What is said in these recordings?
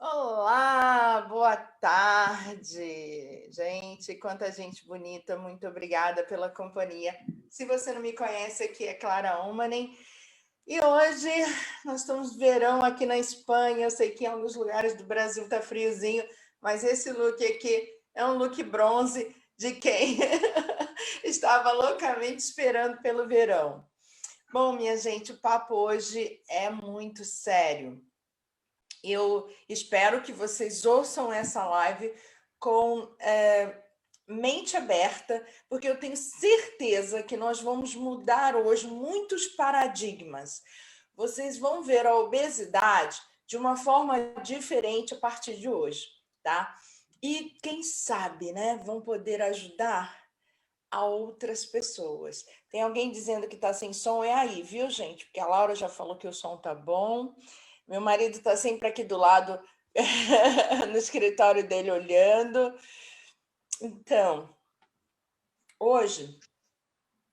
Olá, boa tarde. Gente, quanta gente bonita, muito obrigada pela companhia. Se você não me conhece, aqui é Clara Umanen. E hoje nós estamos verão aqui na Espanha. Eu sei que em alguns lugares do Brasil está friozinho, mas esse look aqui é um look bronze de quem estava loucamente esperando pelo verão. Bom, minha gente, o papo hoje é muito sério. Eu espero que vocês ouçam essa live com mente aberta, porque eu tenho certeza que nós vamos mudar hoje muitos paradigmas. Vocês vão ver a obesidade de uma forma diferente a partir de hoje, tá? E quem sabe, né, vão poder ajudar a outras pessoas. Tem alguém dizendo que está sem som? É aí, viu, gente? Porque a Laura já falou que o som tá bom. Meu marido está sempre aqui do lado, no escritório dele, olhando. Então, hoje,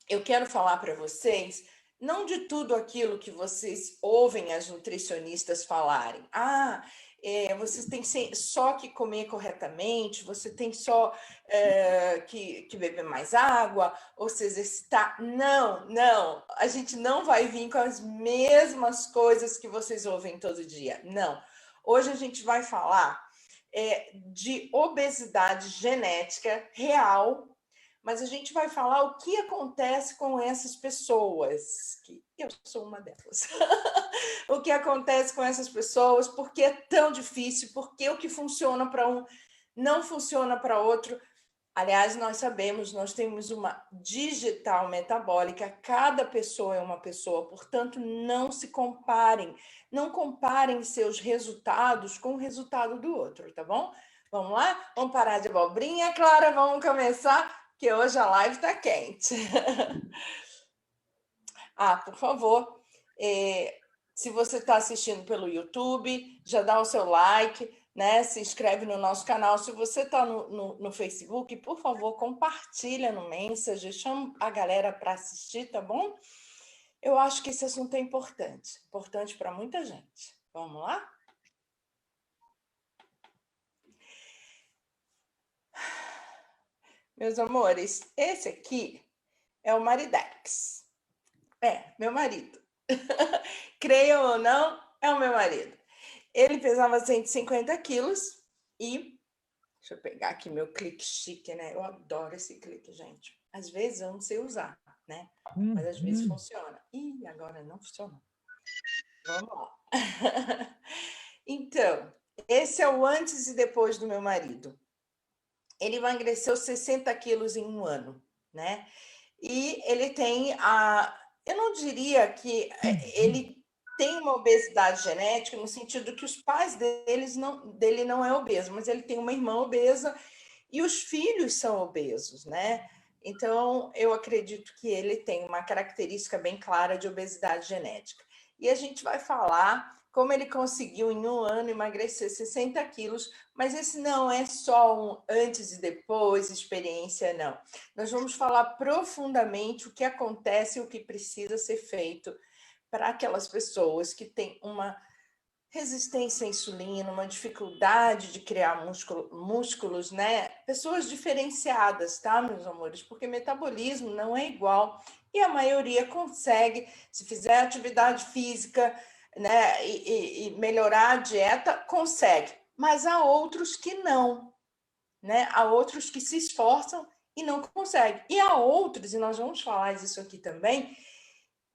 eu quero falar para vocês, não de tudo aquilo que vocês ouvem as nutricionistas falarem. Você tem só que comer corretamente, você tem só que beber mais água, ou se exercitar. Não, não. A gente não vai vir com as mesmas coisas que vocês ouvem todo dia. Não. Hoje a gente vai falar de obesidade genética real, mas a gente vai falar o que acontece com essas pessoas, que eu sou uma delas. O que acontece com essas pessoas, por que é tão difícil, por que o que funciona para um não funciona para outro. Aliás, nós sabemos, nós temos uma digital metabólica, cada pessoa é uma pessoa, portanto, não se comparem, não comparem seus resultados com o resultado do outro, tá bom? Vamos lá? Vamos parar de abobrinha, Clara, vamos começar, que hoje a live está quente. Por favor, se você está assistindo pelo YouTube, já dá o seu like, né? Se inscreve no nosso canal. Se você está no Facebook, por favor, compartilha no Messenger, chama a galera para assistir, tá bom? Eu acho que esse assunto é importante para muita gente. Vamos lá? Meus amores, esse aqui é o Maridex. Meu marido. Creiam ou não, é o meu marido. Ele pesava 150 quilos e... Deixa eu pegar aqui meu clique chique, né? Eu adoro esse clique, gente. Às vezes eu não sei usar, né? Mas às vezes funciona. Ih, agora não funciona. Vamos lá. Então, esse é o antes e depois do meu marido. Ele emagreceu 60 quilos em um ano, né? E ele tem eu não diria que ele tem uma obesidade genética, no sentido que os pais dele não é obeso, mas ele tem uma irmã obesa e os filhos são obesos, né? Então, eu acredito que ele tem uma característica bem clara de obesidade genética. E a gente vai falar como ele conseguiu, em um ano, emagrecer 60 quilos, mas esse não é só um antes e depois, experiência, não. Nós vamos falar profundamente o que acontece e o que precisa ser feito para aquelas pessoas que têm uma resistência à insulina, uma dificuldade de criar músculos, né? Pessoas diferenciadas, tá, meus amores? Porque metabolismo não é igual e a maioria consegue, se fizer atividade física, né, e melhorar a dieta, consegue. Mas há outros que não, né? Há outros que se esforçam e não conseguem. E há outros, e nós vamos falar disso aqui também,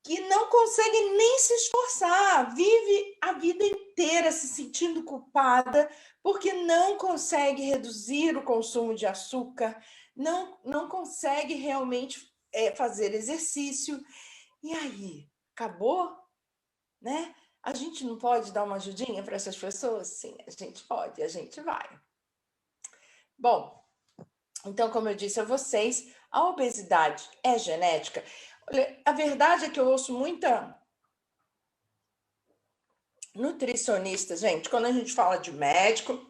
que não consegue nem se esforçar, vive a vida inteira se sentindo culpada porque não consegue reduzir o consumo de açúcar, não consegue realmente fazer exercício. E aí, acabou? Né? A gente não pode dar uma ajudinha para essas pessoas? Sim, a gente pode, a gente vai. Bom, então, como eu disse a vocês, a obesidade é genética. Olha, a verdade é que eu ouço muita nutricionista, gente. Quando a gente fala de médico,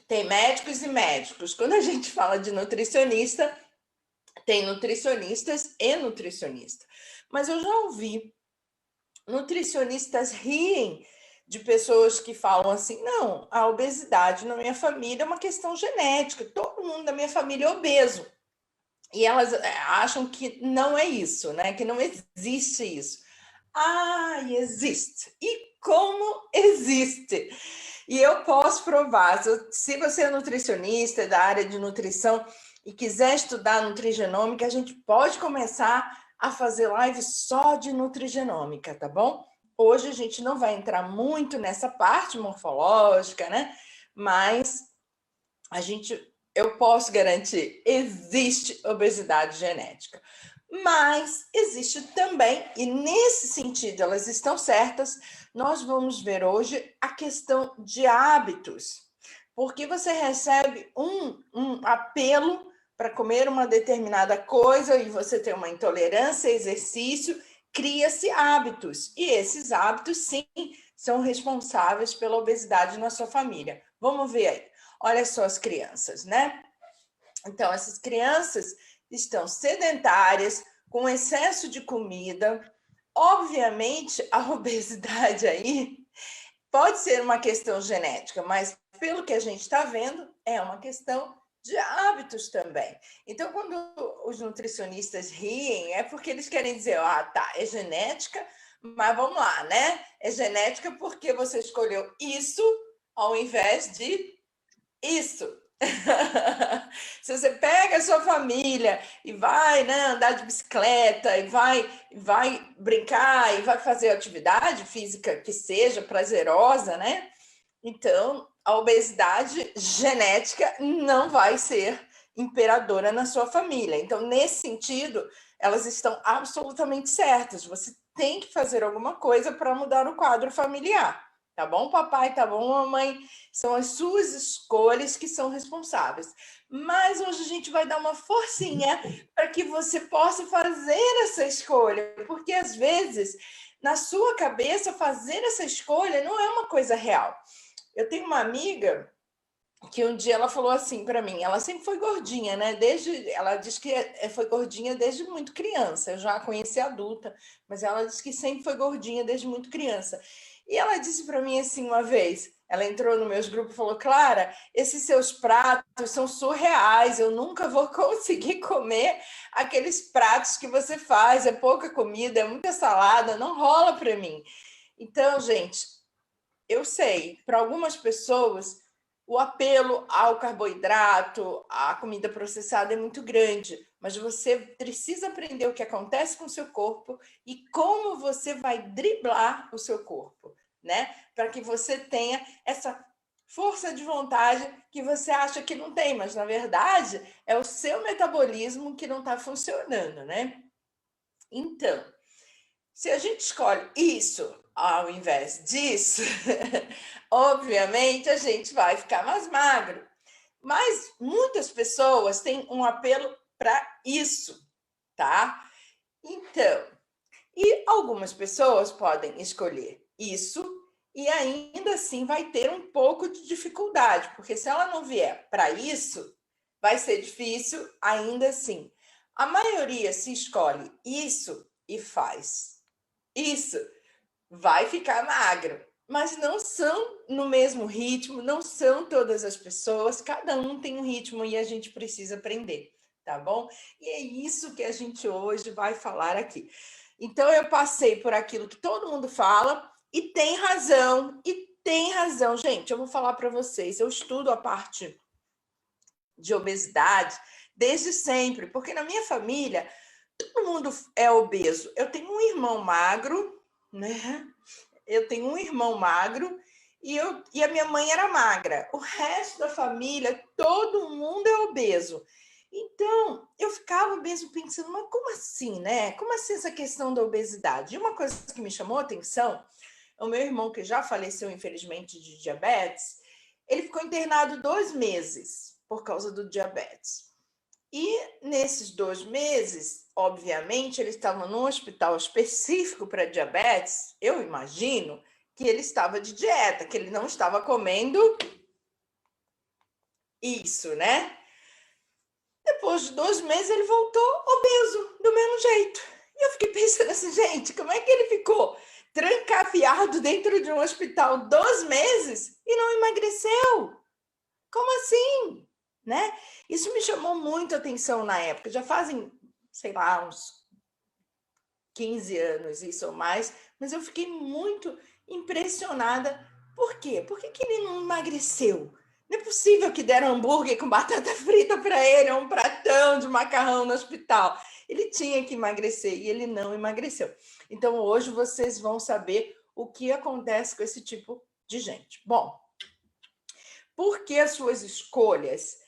tem médicos e médicos. Quando a gente fala de nutricionista, tem nutricionistas e nutricionista. Mas eu já ouvi nutricionistas riem de pessoas que falam assim, não, a obesidade na minha família é uma questão genética, todo mundo da minha família é obeso. E elas acham que não é isso, né? Que não existe isso. Ah, existe. E como existe? E eu posso provar. Se você é nutricionista da área de nutrição e quiser estudar nutrigenômica, a gente pode começar a fazer live só de nutrigenômica, tá bom? Hoje a gente não vai entrar muito nessa parte morfológica, né? Mas eu posso garantir, existe obesidade genética. Mas existe também, e nesse sentido elas estão certas, nós vamos ver hoje a questão de hábitos. Porque você recebe um apelo para comer uma determinada coisa e você tem uma intolerância a exercício, cria-se hábitos. E esses hábitos, sim, são responsáveis pela obesidade na sua família. Vamos ver aí. Olha só as crianças, né? Então, essas crianças estão sedentárias, com excesso de comida. Obviamente, a obesidade aí pode ser uma questão genética, mas pelo que a gente está vendo, é uma questão de hábitos também. Então, quando os nutricionistas riem, é porque eles querem dizer, ah, tá, é genética, mas vamos lá, né? É genética porque você escolheu isso ao invés de isso. Se você pega a sua família e vai, né, andar de bicicleta e vai brincar e vai fazer atividade física que seja prazerosa, né? Então, a obesidade genética não vai ser imperadora na sua família. Então, nesse sentido, elas estão absolutamente certas. Você tem que fazer alguma coisa para mudar o quadro familiar. Tá bom, papai? Tá bom, mamãe? São as suas escolhas que são responsáveis. Mas hoje a gente vai dar uma forcinha para que você possa fazer essa escolha, porque às vezes, na sua cabeça, fazer essa escolha não é uma coisa real. Eu tenho uma amiga que um dia ela falou assim para mim, ela sempre foi gordinha, né? Ela diz que foi gordinha desde muito criança. Eu já a conheci adulta, mas ela diz que sempre foi gordinha desde muito criança. E ela disse para mim assim uma vez, ela entrou no meus grupos e falou: Clara, esses seus pratos são surreais, eu nunca vou conseguir comer aqueles pratos que você faz, é pouca comida, é muita salada, não rola para mim. Então, gente, eu sei, para algumas pessoas, o apelo ao carboidrato, à comida processada é muito grande, mas você precisa aprender o que acontece com o seu corpo e como você vai driblar o seu corpo, né? Para que você tenha essa força de vontade que você acha que não tem, mas na verdade é o seu metabolismo que não está funcionando, né? Então, se a gente escolhe isso ao invés disso, obviamente a gente vai ficar mais magro. Mas muitas pessoas têm um apelo para isso, tá? Então, e algumas pessoas podem escolher isso e ainda assim vai ter um pouco de dificuldade, porque se ela não vier para isso, vai ser difícil ainda assim. A maioria se escolhe isso e faz isso, vai ficar magro. Mas não são no mesmo ritmo, não são todas as pessoas, cada um tem um ritmo e a gente precisa aprender, tá bom? E é isso que a gente hoje vai falar aqui. Então, eu passei por aquilo que todo mundo fala e tem razão, gente. Eu vou falar para vocês, eu estudo a parte de obesidade desde sempre, porque na minha família todo mundo é obeso. Eu tenho um irmão magro, né? Eu tenho um irmão magro e a minha mãe era magra. O resto da família, todo mundo é obeso. Então, eu ficava mesmo pensando, mas como assim, né? Como assim essa questão da obesidade? E uma coisa que me chamou a atenção, o meu irmão, que já faleceu, infelizmente, de diabetes, ele ficou internado 2 meses por causa do diabetes. E nesses 2 meses, obviamente, ele estava num hospital específico para diabetes. Eu imagino que ele estava de dieta, que ele não estava comendo isso, né? Depois de 2 meses, ele voltou obeso, do mesmo jeito. E eu fiquei pensando assim, gente, como é que ele ficou trancafiado dentro de um hospital 2 meses e não emagreceu. Como assim? Né? Isso me chamou muito a atenção na época. Já fazem, sei lá, uns 15 anos, isso ou mais, mas eu fiquei muito impressionada. Por quê? Por que ele não emagreceu? Não é possível que deram hambúrguer com batata frita para ele, um pratão de macarrão no hospital. Ele tinha que emagrecer e ele não emagreceu. Então, hoje vocês vão saber o que acontece com esse tipo de gente. Bom, por que as suas escolhas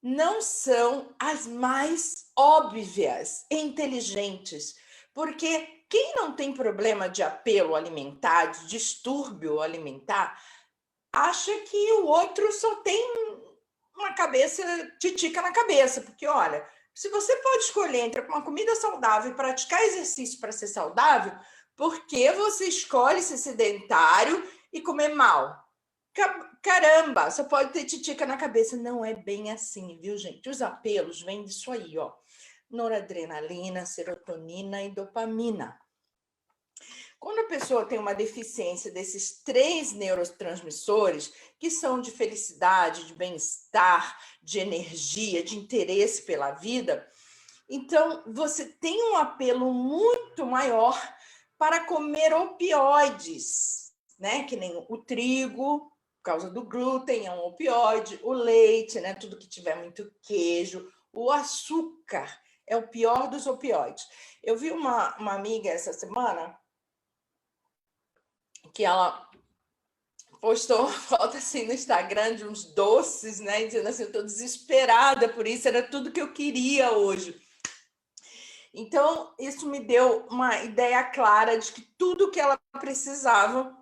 não são as mais óbvias e inteligentes? Porque quem não tem problema de apelo alimentar, de distúrbio alimentar, acha que o outro só tem uma cabeça, titica na cabeça. Porque, olha, se você pode escolher entre uma comida saudável e praticar exercício para ser saudável, por que você escolhe ser sedentário e comer mal? Caramba, só pode ter titica na cabeça. Não é bem assim, viu, gente? Os apelos vêm disso aí, ó. Noradrenalina, serotonina e dopamina. Quando a pessoa tem uma deficiência desses 3 neurotransmissores, que são de felicidade, de bem-estar, de energia, de interesse pela vida, então você tem um apelo muito maior para comer opioides, né? Que nem o trigo, por causa do glúten, é um opioide, o leite, né? Tudo que tiver muito queijo, o açúcar é o pior dos opioides. Eu vi uma amiga essa semana que ela postou uma foto assim no Instagram de uns doces, né? Dizendo assim, eu tô desesperada por isso, era tudo que eu queria hoje. Então, isso me deu uma ideia clara de que tudo que ela precisava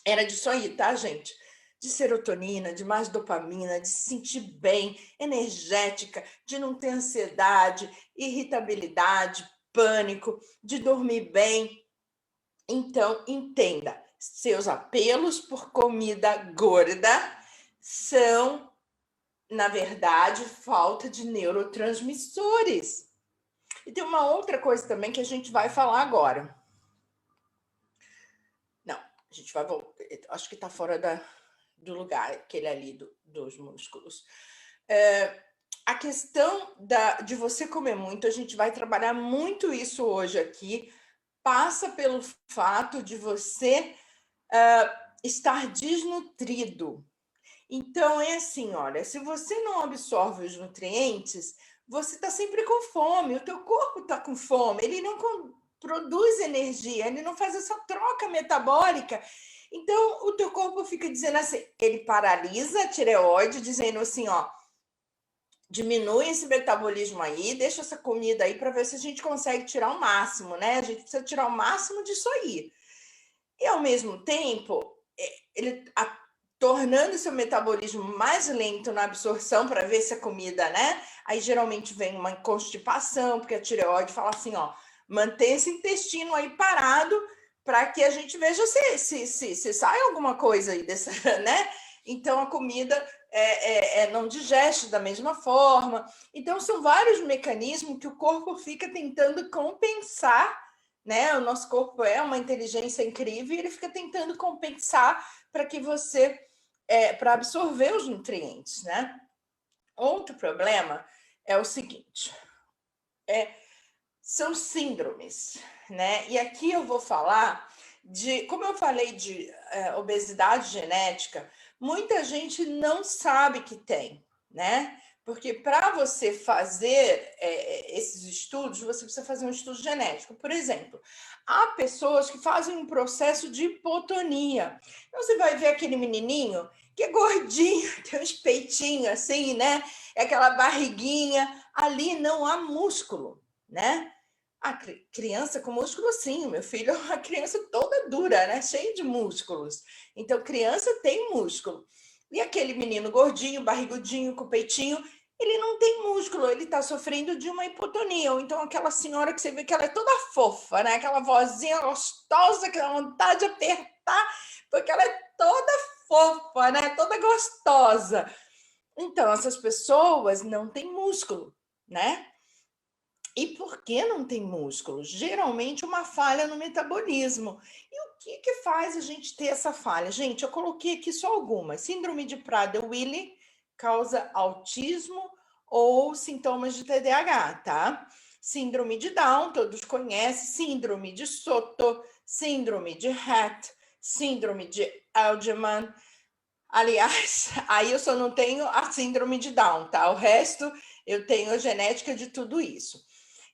era disso aí, tá, gente? De serotonina, de mais dopamina, de se sentir bem, energética, de não ter ansiedade, irritabilidade, pânico, de dormir bem. Então, entenda, seus apelos por comida gorda são, na verdade, falta de neurotransmissores. E tem uma outra coisa também que a gente vai falar agora. Não, a gente vai voltar. Acho que está fora do lugar, aquele ali dos músculos. A questão de você comer muito, a gente vai trabalhar muito isso hoje aqui, passa pelo fato de você estar desnutrido. Então, é assim, olha, se você não absorve os nutrientes, você está sempre com fome, o teu corpo está com fome, ele não produz energia, ele não faz essa troca metabólica. Então, o teu corpo fica dizendo assim, ele paralisa a tireoide, dizendo assim, ó, diminui esse metabolismo aí, deixa essa comida aí para ver se a gente consegue tirar o máximo, né? A gente precisa tirar o máximo disso aí. E, ao mesmo tempo, ele tornando seu metabolismo mais lento na absorção para ver se a comida, né? Aí geralmente vem uma constipação, porque a tireoide fala assim, ó, mantém esse intestino aí parado para que a gente veja se sai alguma coisa aí dessa, né? Então a comida não digeste da mesma forma. Então são vários mecanismos que o corpo fica tentando compensar, né? O nosso corpo é uma inteligência incrível e ele fica tentando compensar para que você para absorver os nutrientes, né? Outro problema é o seguinte: são síndromes, né? E aqui eu vou falar de, como eu falei de obesidade genética, muita gente não sabe que tem, né? Porque para você fazer esses estudos, você precisa fazer um estudo genético. Por exemplo, há pessoas que fazem um processo de hipotonia. Então, você vai ver aquele menininho que é gordinho, tem uns peitinhos assim, né? É aquela barriguinha. Ali não há músculo, né? A criança com músculo, sim. Meu filho é uma criança toda dura, né? Cheia de músculos. Então, criança tem músculo. E aquele menino gordinho, barrigudinho, com peitinho, ele não tem músculo, ele está sofrendo de uma hipotonia. Ou então aquela senhora que você vê que ela é toda fofa, né? Aquela vozinha gostosa, que dá vontade de apertar, porque ela é toda fofa, né? Toda gostosa. Então, essas pessoas não têm músculo, né? E por que não tem músculo? Geralmente uma falha no metabolismo. E o que que faz a gente ter essa falha? Gente, eu coloquei aqui só algumas. Síndrome de Prader-Willi causa autismo ou sintomas de TDAH, tá? Síndrome de Down, todos conhecem. Síndrome de Soto, síndrome de Rett, síndrome de Angelman. Aliás, aí eu só não tenho a síndrome de Down, tá? O resto eu tenho a genética de tudo isso.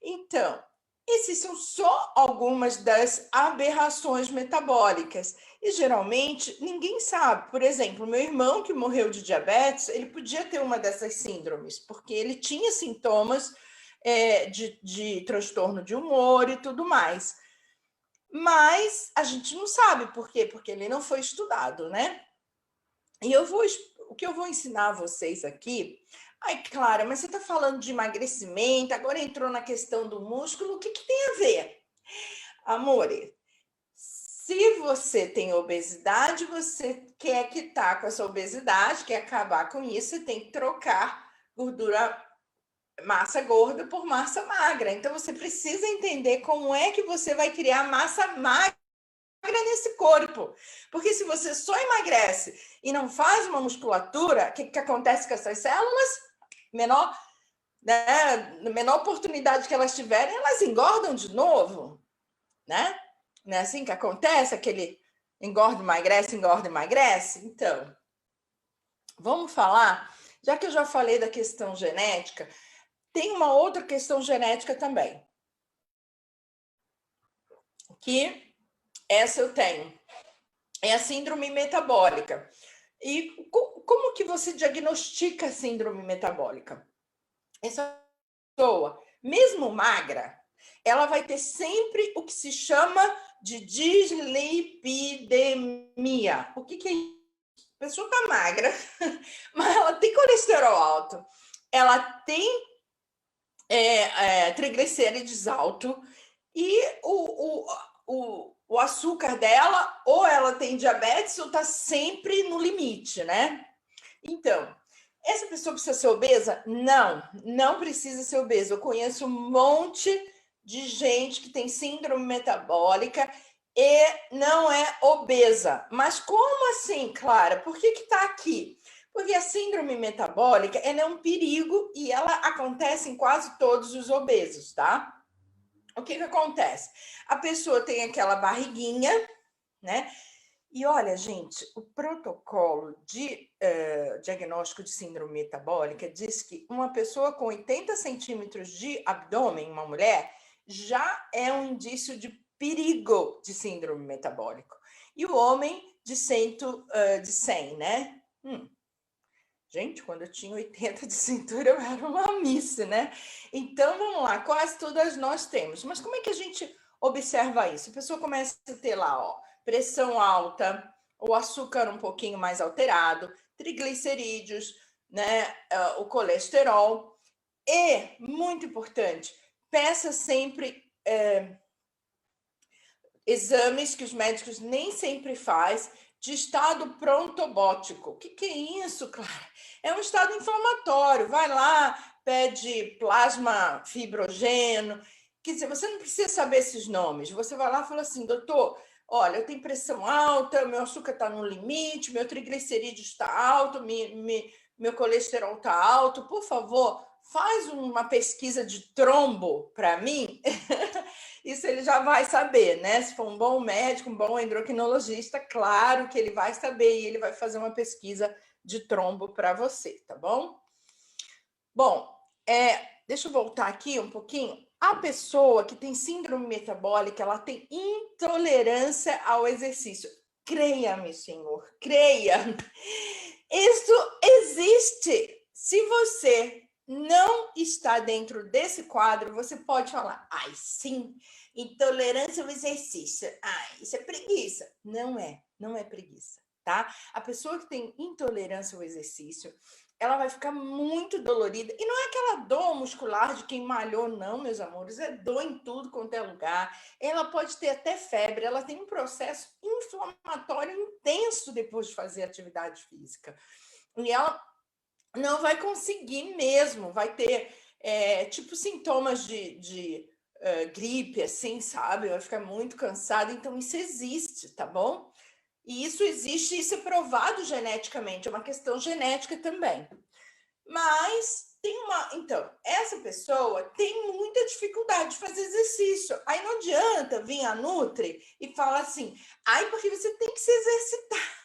Então, esses são só algumas das aberrações metabólicas. E geralmente ninguém sabe. Por exemplo, meu irmão que morreu de diabetes, ele podia ter uma dessas síndromes, porque ele tinha sintomas de transtorno de humor e tudo mais. Mas a gente não sabe por quê, porque ele não foi estudado, né? E o que eu vou ensinar a vocês aqui. Ai, Clara, mas você está falando de emagrecimento, agora entrou na questão do músculo, o que que tem a ver? Amore, se você tem obesidade, você quer quitar com essa obesidade, quer acabar com isso, você tem que trocar gordura, massa gorda por massa magra. Então você precisa entender como é que você vai criar massa magra nesse corpo. Porque se você só emagrece e não faz uma musculatura, o que acontece com essas células? Menor oportunidade que elas tiverem, elas engordam de novo, né? Não é assim que acontece? Aquele engorda, emagrece? Então, vamos falar, já que eu já falei da questão genética, tem uma outra questão genética também, que essa eu tenho, é a síndrome metabólica. E como que você diagnostica a síndrome metabólica? Essa pessoa, mesmo magra, ela vai ter sempre o que se chama de dislipidemia. O que que é isso? A pessoa está magra, mas ela tem colesterol alto, ela tem triglicérides alto e o açúcar dela, ou ela tem diabetes ou está sempre no limite, né? Então, essa pessoa precisa ser obesa? Não, não precisa ser obesa. Eu conheço um monte de gente que tem síndrome metabólica e não é obesa. Mas como assim, Clara? Por que está aqui? Porque a síndrome metabólica ela é um perigo e ela acontece em quase todos os obesos, tá? O que acontece? A pessoa tem aquela barriguinha, né? E olha, gente, o protocolo de diagnóstico de síndrome metabólica diz que uma pessoa com 80 centímetros de abdômen, uma mulher, já é um indício de perigo de síndrome metabólico. E o homem de 100, né? Gente, quando eu tinha 80 de cintura, eu era uma miss, né? Então, vamos lá, quase todas nós temos. Mas como é que a gente observa isso? A pessoa começa a ter lá, ó, pressão alta, o açúcar um pouquinho mais alterado, triglicerídeos, né, o colesterol. E, muito importante, peça sempre exames que os médicos nem sempre fazem, de estado prontobótico. O que é isso, Clara? É um estado inflamatório. Vai lá, pede plasma fibrogênio. Quer dizer, você não precisa saber esses nomes. Você vai lá e fala assim, doutor, olha, eu tenho pressão alta, meu açúcar está no limite, meu triglicerídeo está alto, meu colesterol está alto. Por favor, faz uma pesquisa de trombo para mim. Isso ele já vai saber, né? Se for um bom médico, um bom endocrinologista, claro que ele vai saber e ele vai fazer uma pesquisa de trombo para você, tá bom? Bom, deixa eu voltar aqui um pouquinho. A pessoa que tem síndrome metabólica, ela tem intolerância ao exercício. Creia-me, senhor, creia. Isso existe. Se você não está dentro desse quadro, você pode falar, ai, sim, intolerância ao exercício. Ai, isso é preguiça. Não é preguiça, tá? A pessoa que tem intolerância ao exercício, ela vai ficar muito dolorida. E não é aquela dor muscular de quem malhou, não, meus amores. É dor em tudo quanto é lugar. Ela pode ter até febre. Ela tem um processo inflamatório intenso depois de fazer atividade física. E ela não vai conseguir mesmo. Vai ter tipo sintomas de gripe, assim, sabe? Vai ficar muito cansado. Então, isso existe, tá bom? E isso existe, isso é provado geneticamente, é uma questão genética também. Mas tem uma. Então, essa pessoa tem muita dificuldade de fazer exercício. Aí não adianta vir a Nutri e falar assim, ai, porque você tem que se exercitar.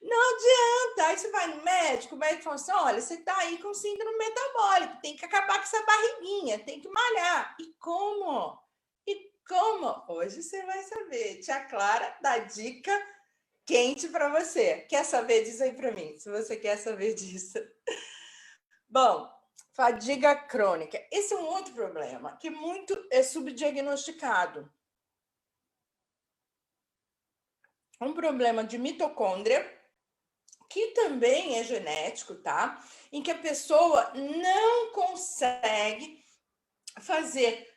Não adianta. Aí você vai no médico, o médico fala assim: olha, você está aí com síndrome metabólica, tem que acabar com essa barriguinha, tem que malhar. E como? E como? Hoje você vai saber. Tia Clara dá dica quente para você. Quer saber? Diz aí para mim, se você quer saber disso. Bom, fadiga crônica. Esse é um outro problema que muito é subdiagnosticado. Um problema de mitocôndria, que também é genético, tá? Em que a pessoa não consegue fazer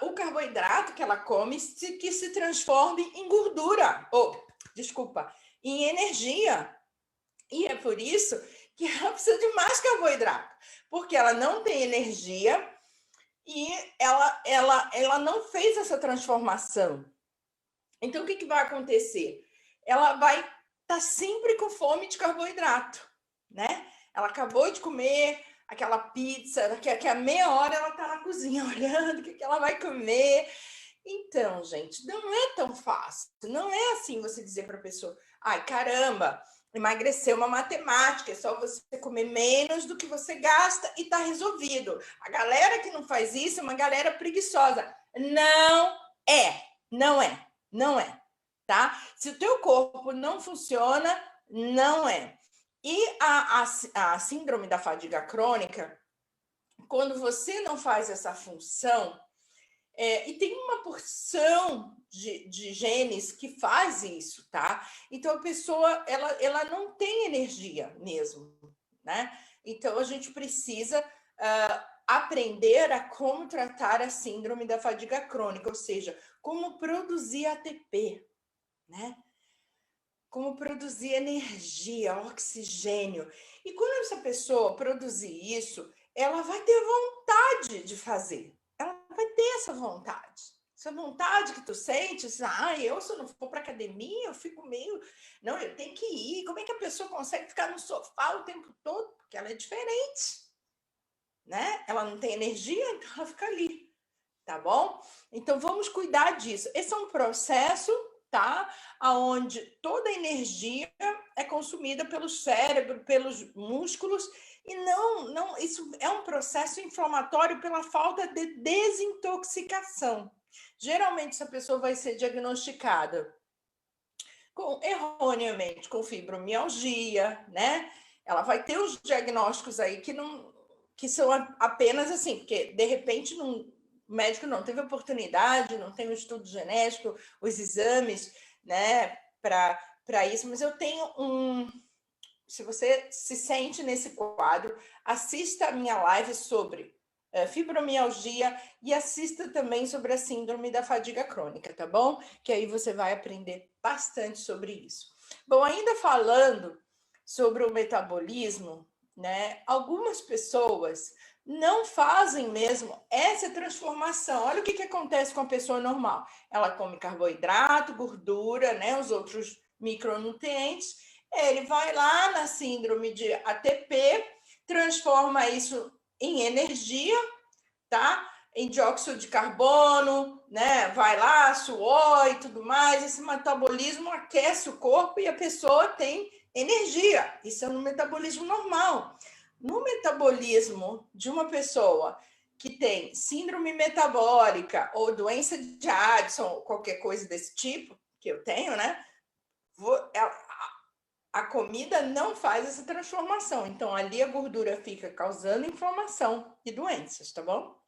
o carboidrato que ela come que se transforme em gordura, ou, desculpa, em energia. E é por isso que ela precisa de mais carboidrato, porque ela não tem energia e ela não fez essa transformação. Então, o que vai acontecer? Ela vai estar sempre com fome de carboidrato, né? Ela acabou de comer aquela pizza, daqui a meia hora ela está na cozinha olhando o que ela vai comer. Então, gente, não é tão fácil. Não é assim você dizer para a pessoa, ai, caramba, emagrecer uma matemática, é só você comer menos do que você gasta e está resolvido. A galera que não faz isso é uma galera preguiçosa. Não é, tá? Se o teu corpo não funciona, não é. E a síndrome da fadiga crônica, quando você não faz essa função, e tem uma porção de genes que faz isso, tá? Então a pessoa ela não tem energia mesmo, né? Então a gente precisa aprender a como tratar a síndrome da fadiga crônica, ou seja, como produzir ATP, né? Como produzir energia, oxigênio. E quando essa pessoa produzir isso, ela vai ter vontade de fazer. Ela vai ter essa vontade. Essa vontade que tu sente, assim, eu se eu não for para academia, eu fico meio... Não, eu tenho que ir. Como é que a pessoa consegue ficar no sofá o tempo todo? Porque ela é diferente, né? Ela não tem energia, então ela fica ali, tá bom? Então vamos cuidar disso. Esse é um processo, tá? Onde toda a energia é consumida pelo cérebro, pelos músculos, e não, isso é um processo inflamatório pela falta de desintoxicação. Geralmente essa pessoa vai ser diagnosticada erroneamente com fibromialgia, né? Ela vai ter os diagnósticos aí que são apenas assim, porque de repente o médico não teve oportunidade, não tem o estudo genético, os exames, né, para isso, mas eu tenho se você se sente nesse quadro, assista a minha live sobre fibromialgia e assista também sobre a síndrome da fadiga crônica, tá bom? Que aí você vai aprender bastante sobre isso. Bom, ainda falando sobre o metabolismo, né? Algumas pessoas não fazem mesmo essa transformação. Olha o que acontece com a pessoa normal. Ela come carboidrato, gordura, né? Os outros micronutrientes. Ele vai lá na síndrome de ATP, transforma isso em energia, tá? Em dióxido de carbono, né? Vai lá, suor e tudo mais. Esse metabolismo aquece o corpo e a pessoa tem energia. Isso é no metabolismo normal. No metabolismo de uma pessoa que tem síndrome metabólica ou doença de Addison, ou qualquer coisa desse tipo, que eu tenho, né? A comida não faz essa transformação. Então, ali a gordura fica causando inflamação e doenças, tá bom?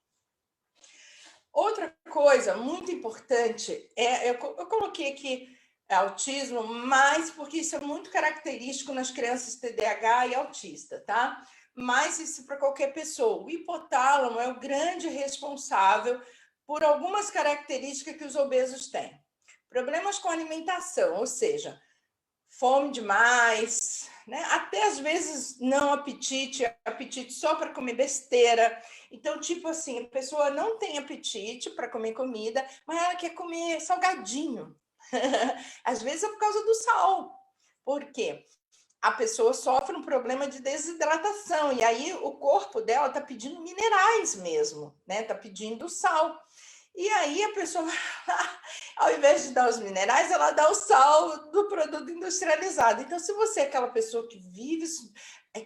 Outra coisa muito importante eu coloquei aqui autismo, mas porque isso é muito característico nas crianças TDAH e autista, tá? Mas isso para qualquer pessoa. O hipotálamo é o grande responsável por algumas características que os obesos têm. Problemas com alimentação, ou seja, fome demais, né? Até às vezes não apetite, apetite só para comer besteira. Então, tipo assim, a pessoa não tem apetite para comer comida, mas ela quer comer salgadinho. Às vezes é por causa do sal. Por quê? A pessoa sofre um problema de desidratação e aí o corpo dela está pedindo minerais mesmo, né? Está pedindo sal. E aí a pessoa, ao invés de dar os minerais, ela dá o sal do produto industrializado. Então, se você é aquela pessoa que vive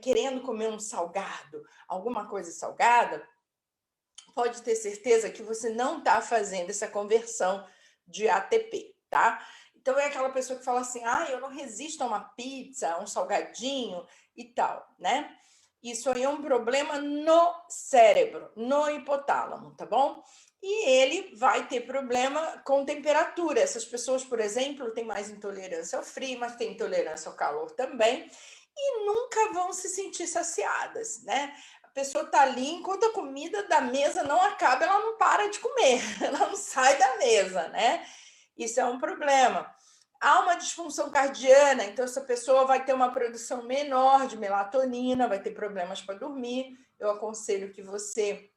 querendo comer um salgado, alguma coisa salgada, pode ter certeza que você não está fazendo essa conversão de ATP, tá? Então, é aquela pessoa que fala assim, eu não resisto a uma pizza, a um salgadinho e tal, né? Isso aí é um problema no cérebro, no hipotálamo, tá bom? E ele vai ter problema com temperatura. Essas pessoas, por exemplo, têm mais intolerância ao frio, mas têm intolerância ao calor também, e nunca vão se sentir saciadas, né? A pessoa está ali, enquanto a comida da mesa não acaba, ela não para de comer, ela não sai da mesa, né? Isso é um problema. Há uma disfunção cardiana, então essa pessoa vai ter uma produção menor de melatonina, vai ter problemas para dormir. Eu aconselho que você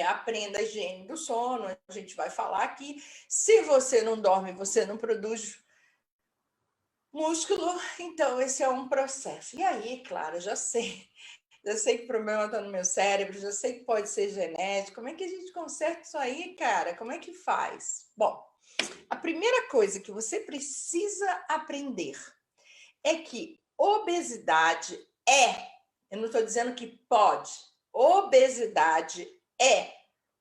aprenda a higiene do sono, a gente vai falar aqui. Se você não dorme, você não produz músculo, então esse é um processo. E aí, claro, já sei que o problema está no meu cérebro, já sei que pode ser genético. Como é que a gente conserta isso aí, cara? Como é que faz? Bom, a primeira coisa que você precisa aprender é que obesidade eu não estou dizendo que pode, obesidade é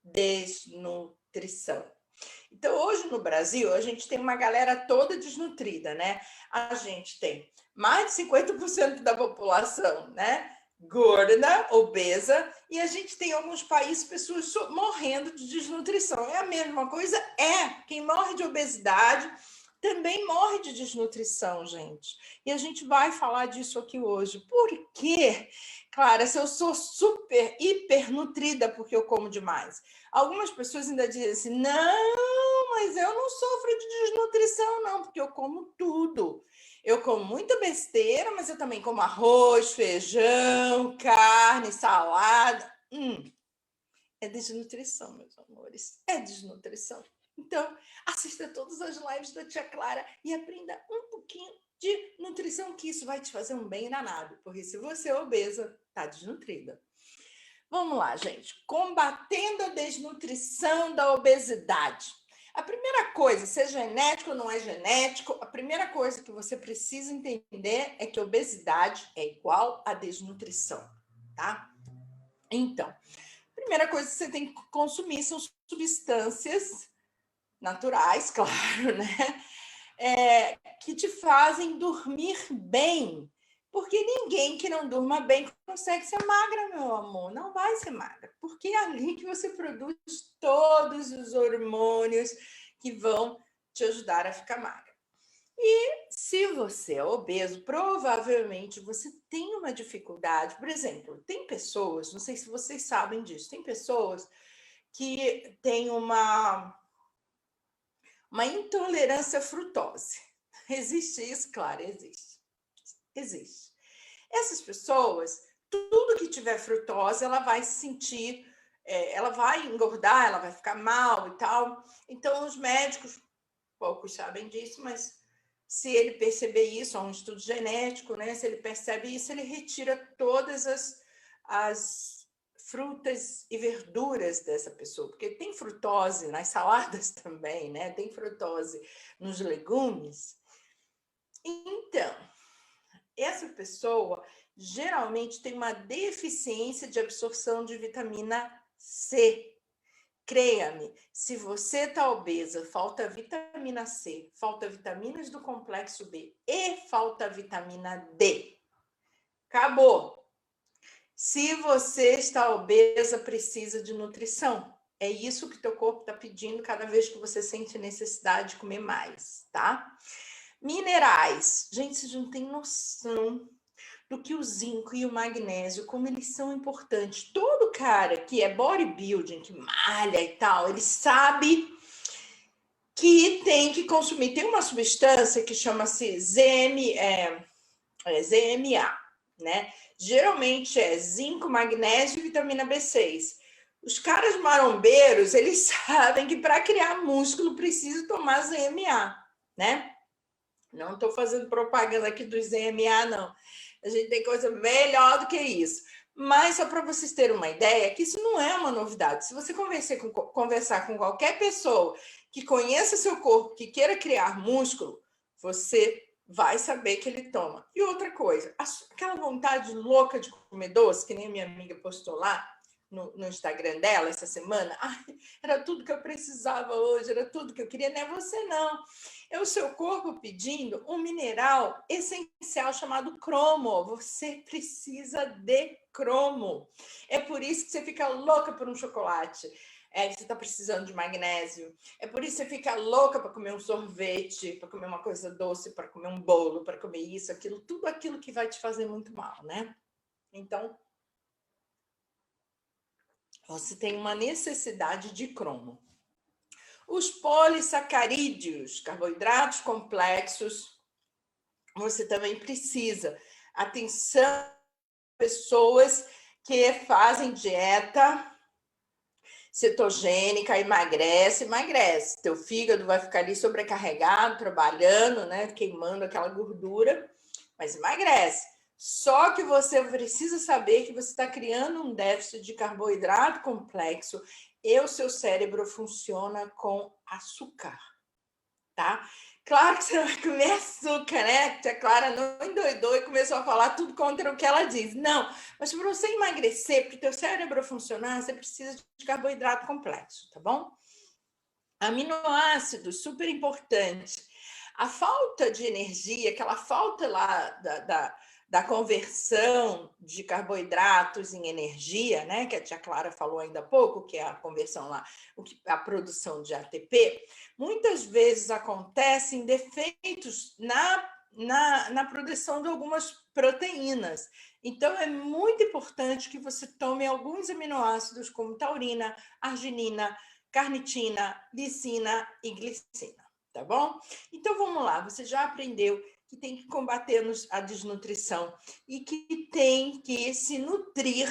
desnutrição. Então, hoje no Brasil, a gente tem uma galera toda desnutrida, né? A gente tem mais de 50% da população, né? Gorda, obesa, e a gente tem em alguns países pessoas morrendo de desnutrição. É a mesma coisa? Quem morre de obesidade também morre de desnutrição, gente. E a gente vai falar disso aqui hoje. Por quê? Clara, se eu sou super, hiper nutrida porque eu como demais. Algumas pessoas ainda dizem assim, não, mas eu não sofro de desnutrição, não, porque eu como tudo. Eu como muita besteira, mas eu também como arroz, feijão, carne, salada. É desnutrição, meus amores. É desnutrição. Então, assista todas as lives da Tia Clara e aprenda um pouquinho de nutrição, que isso vai te fazer um bem danado. Porque se você é obesa, tá desnutrida. Vamos lá, gente. Combatendo a desnutrição da obesidade. A primeira coisa, se é genético ou não é genético, a primeira coisa que você precisa entender é que obesidade é igual a desnutrição, tá? Então, a primeira coisa que você tem que consumir são substâncias naturais, claro, né? Que te fazem dormir bem. Porque ninguém que não durma bem consegue ser magra, meu amor. Não vai ser magra. Porque é ali que você produz todos os hormônios que vão te ajudar a ficar magra. E se você é obeso, provavelmente você tem uma dificuldade. Por exemplo, tem pessoas, não sei se vocês sabem disso, tem pessoas que têm uma intolerância à frutose. Existe isso? Claro, existe. Existe. Essas pessoas, tudo que tiver frutose, ela vai se sentir, ela vai engordar, ela vai ficar mal e tal. Então, os médicos, poucos sabem disso, mas se ele perceber isso, é um estudo genético, né? Se ele percebe isso, ele retira todas as frutas e verduras dessa pessoa, porque tem frutose nas saladas também, né? Tem frutose nos legumes. Então, essa pessoa geralmente tem uma deficiência de absorção de vitamina C. Creia-me, se você está obesa, falta vitamina C, falta vitaminas do complexo B e falta vitamina D. Acabou. Se você está obesa, precisa de nutrição. É isso que teu corpo está pedindo cada vez que você sente necessidade de comer mais, tá? Minerais. Gente, vocês não têm noção do que o zinco e o magnésio, como eles são importantes. Todo cara que é bodybuilding, que malha e tal, ele sabe que tem que consumir. Tem uma substância que chama-se É ZMA, né? Geralmente é zinco, magnésio e vitamina B6. Os caras marombeiros, eles sabem que para criar músculo precisa tomar ZMA, né? Não estou fazendo propaganda aqui do ZMA, não. A gente tem coisa melhor do que isso. Mas só para vocês terem uma ideia, que isso não é uma novidade. Se você conversar com qualquer pessoa que conheça seu corpo, que queira criar músculo, você vai saber que ele toma. E outra coisa, aquela vontade louca de comer doce, que nem a minha amiga postou lá no Instagram dela essa semana, ai, era tudo que eu precisava hoje, era tudo que eu queria, não é você não. É o seu corpo pedindo um mineral essencial chamado cromo. Você precisa de cromo. É por isso que você fica louca por um chocolate. Você está precisando de magnésio. É por isso que você fica louca para comer um sorvete, para comer uma coisa doce, para comer um bolo, para comer isso, aquilo, tudo aquilo que vai te fazer muito mal, né? Então, você tem uma necessidade de cromo. Os polissacarídeos, carboidratos complexos, você também precisa. Atenção, pessoas que fazem dieta cetogênica, emagrece. Teu fígado vai ficar ali sobrecarregado, trabalhando, né? Queimando aquela gordura, mas emagrece. Só que você precisa saber que você está criando um déficit de carboidrato complexo e o seu cérebro funciona com açúcar, tá? Claro que você não vai comer açúcar, né? A Clara não endoidou e começou a falar tudo contra o que ela diz. Não, mas para você emagrecer, para o teu cérebro funcionar, você precisa de carboidrato complexo, tá bom? Aminoácidos, super importante. A falta de energia, aquela falta lá da conversão de carboidratos em energia, né, que a tia Clara falou ainda há pouco, que é a conversão lá, a produção de ATP, muitas vezes acontecem defeitos na produção de algumas proteínas. Então, é muito importante que você tome alguns aminoácidos, como taurina, arginina, carnitina, lisina e glicina, tá bom? Então, vamos lá, você já aprendeu que tem que combater a desnutrição e que tem que se nutrir,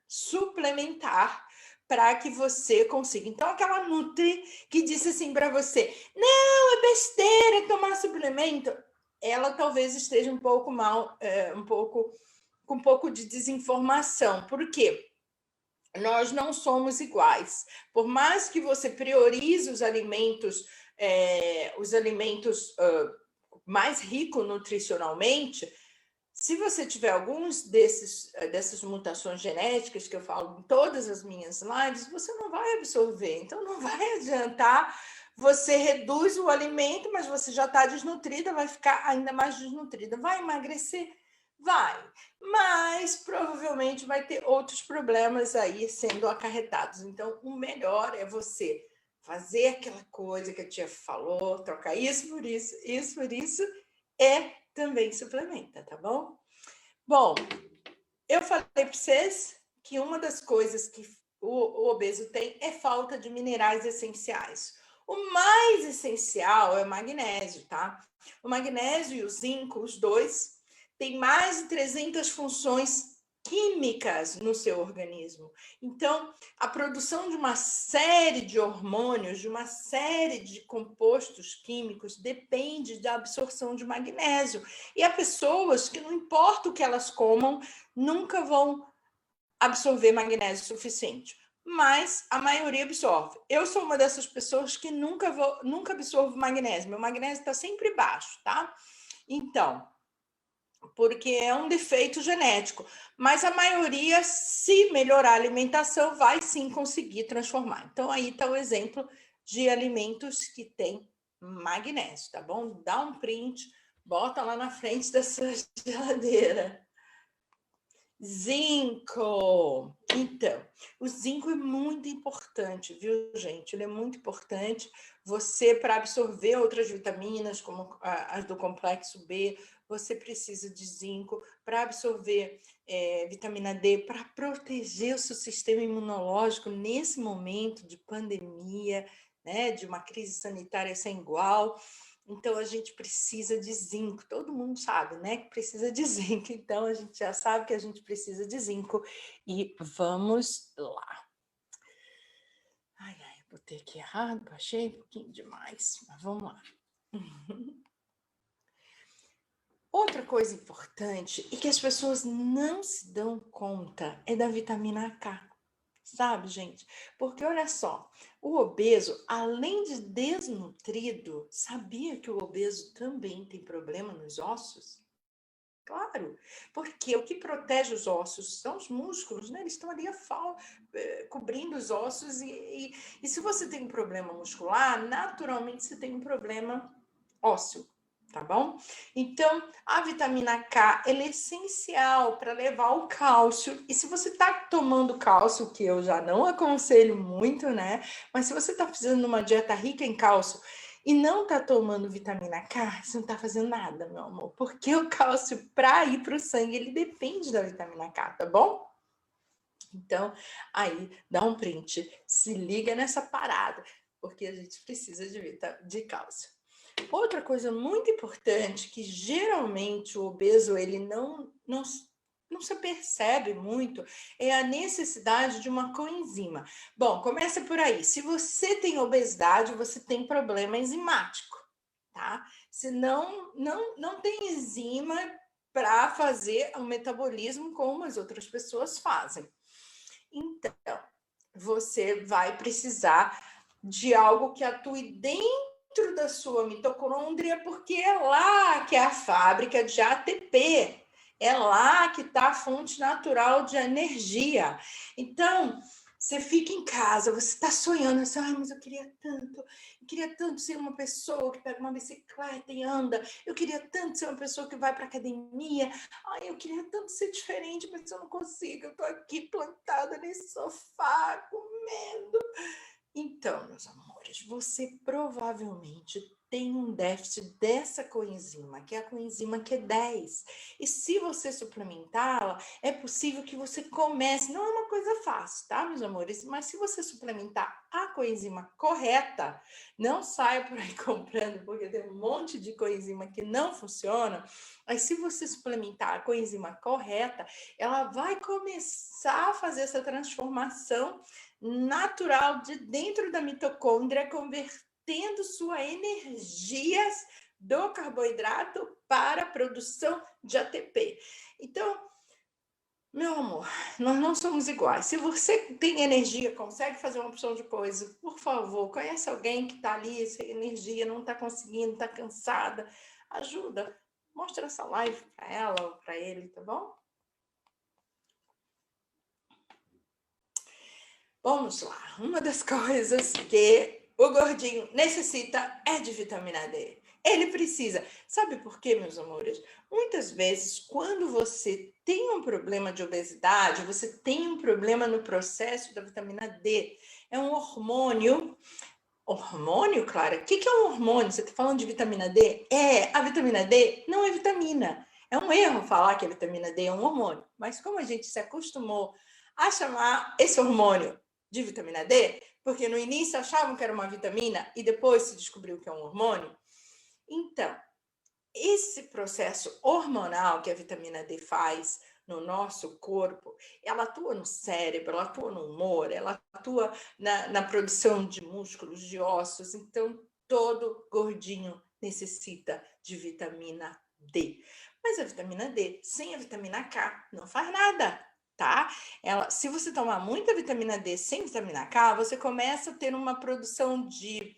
suplementar, para que você consiga. Então, aquela Nutri que disse assim para você, não, é besteira tomar suplemento, ela talvez esteja um pouco mal, com um pouco de desinformação. Por quê? Nós não somos iguais. Por mais que você priorize os alimentos mais ricos nutricionalmente, se você tiver alguns dessas mutações genéticas que eu falo em todas as minhas lives, você não vai absorver. Então, não vai adiantar. Você reduz o alimento, mas você já está desnutrida, vai ficar ainda mais desnutrida. Vai emagrecer? Vai. Mas provavelmente vai ter outros problemas aí sendo acarretados. Então, o melhor é você fazer aquela coisa que a tia falou, trocar isso por isso, isso por isso, também suplementa, tá bom? Bom, eu falei para vocês que uma das coisas que o obeso tem é falta de minerais essenciais. O mais essencial é o magnésio, tá? O magnésio e o zinco, os dois, têm mais de 300 funções químicas no seu organismo. Então, a produção de uma série de hormônios, de uma série de compostos químicos, depende da absorção de magnésio. E há pessoas que, não importa o que elas comam, nunca vão absorver magnésio suficiente. Mas a maioria absorve. Eu sou uma dessas pessoas que nunca absorvo magnésio. Meu magnésio está sempre baixo, tá? Então, porque é um defeito genético. Mas a maioria, se melhorar a alimentação, vai sim conseguir transformar. Então, aí está o exemplo de alimentos que têm magnésio, tá bom? Dá um print, bota lá na frente da sua geladeira. Zinco. Então, o zinco é muito importante, viu, gente? Ele é muito importante. Você, para absorver outras vitaminas, como as do complexo B, você precisa de zinco. Para absorver vitamina D, para proteger o seu sistema imunológico nesse momento de pandemia, né, de uma crise sanitária sem igual. Então, a gente precisa de zinco. Todo mundo sabe, né, que precisa de zinco. Então, a gente já sabe que a gente precisa de zinco. E vamos lá. Ai, botei aqui errado, baixei um pouquinho demais, mas vamos lá. Outra coisa importante e que as pessoas não se dão conta é da vitamina K. Sabe, gente? Porque olha só, o obeso, além de desnutrido, sabia que o obeso também tem problema nos ossos? Claro, porque o que protege os ossos são os músculos, né? Eles estão ali cobrindo os ossos e se você tem um problema muscular, naturalmente você tem um problema ósseo. Tá bom? Então, a vitamina K ela é essencial para levar o cálcio. E se você está tomando cálcio, que eu já não aconselho muito, né? Mas se você está precisando de uma dieta rica em cálcio e não está tomando vitamina K, você não está fazendo nada, meu amor. Porque o cálcio, para ir para o sangue, ele depende da vitamina K, tá bom? Então, aí, dá um print, se liga nessa parada, porque a gente precisa de cálcio. Outra coisa muito importante que geralmente o obeso ele não se percebe muito é a necessidade de uma coenzima. Bom, começa por aí. Se você tem obesidade, você tem problema enzimático, tá? Se não tem enzima para fazer o metabolismo como as outras pessoas fazem. Então, você vai precisar de algo que atue dentro da sua mitocôndria, porque é lá que é a fábrica de ATP, é lá que está a fonte natural de energia. Então, você fica em casa, você está sonhando assim, ai, mas eu queria tanto ser uma pessoa que pega uma bicicleta e anda, eu queria tanto ser uma pessoa que vai para academia, ai, eu queria tanto ser diferente, mas eu não consigo, eu estou aqui plantada nesse sofá, comendo. Então, meus amores, você provavelmente tem um déficit dessa coenzima, que é a coenzima Q10. E se você suplementá-la, é possível que você comece, não é uma coisa fácil, tá, meus amores? Mas se você suplementar a coenzima correta, não saia por aí comprando, porque tem um monte de coenzima que não funciona. Mas se você suplementar a coenzima correta, ela vai começar a fazer essa transformação natural de dentro da mitocôndria, convertendo suas energias do carboidrato para a produção de ATP. Então, meu amor, nós não somos iguais. Se você tem energia, consegue fazer uma opção de coisa, por favor, conhece alguém que está ali, sem energia, não está conseguindo, está cansada, ajuda. Mostra essa live para ela ou para ele, tá bom? Vamos lá, uma das coisas que o gordinho necessita é de vitamina D. Ele precisa. Sabe por quê, meus amores? Muitas vezes, quando você tem um problema de obesidade, você tem um problema no processo da vitamina D. É um hormônio. Hormônio, Clara? O que é um hormônio? Você está falando de vitamina D? A vitamina D não é vitamina. É um erro falar que a vitamina D é um hormônio. Mas como a gente se acostumou a chamar esse hormônio de vitamina D, porque no início achavam que era uma vitamina e depois se descobriu que é um hormônio. Então, esse processo hormonal que a vitamina D faz no nosso corpo, ela atua no cérebro, ela atua no humor, ela atua na produção de músculos, de ossos. Então, todo gordinho necessita de vitamina D. Mas a vitamina D, sem a vitamina K, não faz nada. Tá? Se você tomar muita vitamina D sem vitamina K, você começa a ter uma produção de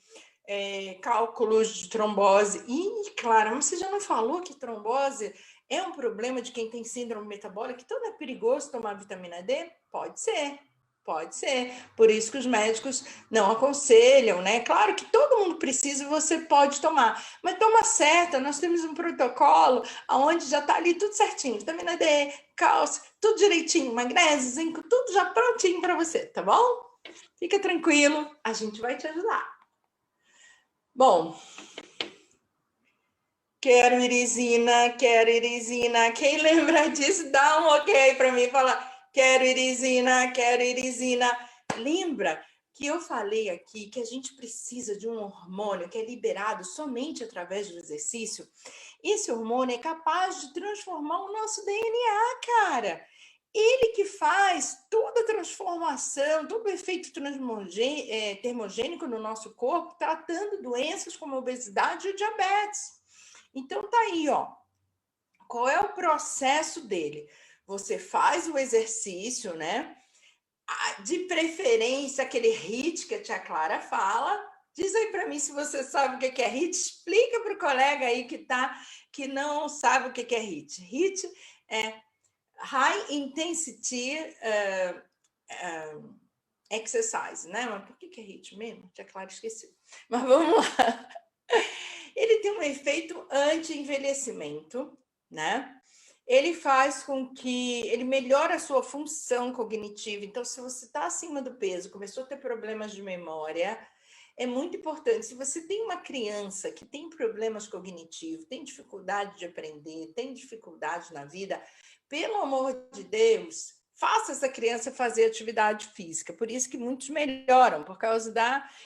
cálculos de trombose. E, claro, mas você já não falou que trombose é um problema de quem tem síndrome metabólica? Então, é perigoso tomar vitamina D? Pode ser. Pode ser. Por isso que os médicos não aconselham, né? Claro que todo mundo precisa e você pode tomar. Mas toma certa, nós temos um protocolo onde já está ali tudo certinho. Vitamina D, cálcio, tudo direitinho, magnésio, zinco, tudo já prontinho para você, tá bom? Fica tranquilo, a gente vai te ajudar. Bom, quero irisina. Quem lembra disso, dá um ok para mim. Fala, quero irisina. Lembra? que eu falei aqui que a gente precisa de um hormônio que é liberado somente através do exercício. Esse hormônio é capaz de transformar o nosso DNA, cara. Ele que faz toda a transformação, todo o efeito termogênico no nosso corpo, tratando doenças como obesidade e diabetes. Então tá aí, ó. Qual é o processo dele? Você faz o exercício, né? De preferência, aquele HIIT que a tia Clara fala. Diz aí para mim se você sabe o que é HIIT. Explica para o colega aí que não sabe o que é HIIT. HIIT é High Intensity Exercise, né? Mas por que é HIIT mesmo? Tia Clara esqueceu. Mas vamos lá. Ele tem um efeito anti-envelhecimento, né? Ele faz com que ele melhora a sua função cognitiva. Então, se você está acima do peso, começou a ter problemas de memória, é muito importante. Se você tem uma criança que tem problemas cognitivos, tem dificuldade de aprender, tem dificuldade na vida, pelo amor de Deus, faça essa criança fazer atividade física. Por isso que muitos melhoram, por causa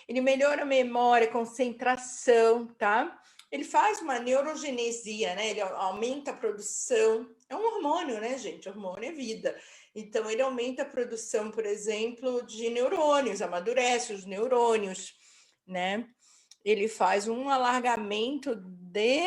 ele melhora a memória, concentração, tá? Ele faz uma neurogenesia, né? Ele aumenta a produção. É um hormônio, né, gente? Hormônio é vida. Então, ele aumenta a produção, por exemplo, de neurônios, amadurece os neurônios, né? Ele faz um alargamento de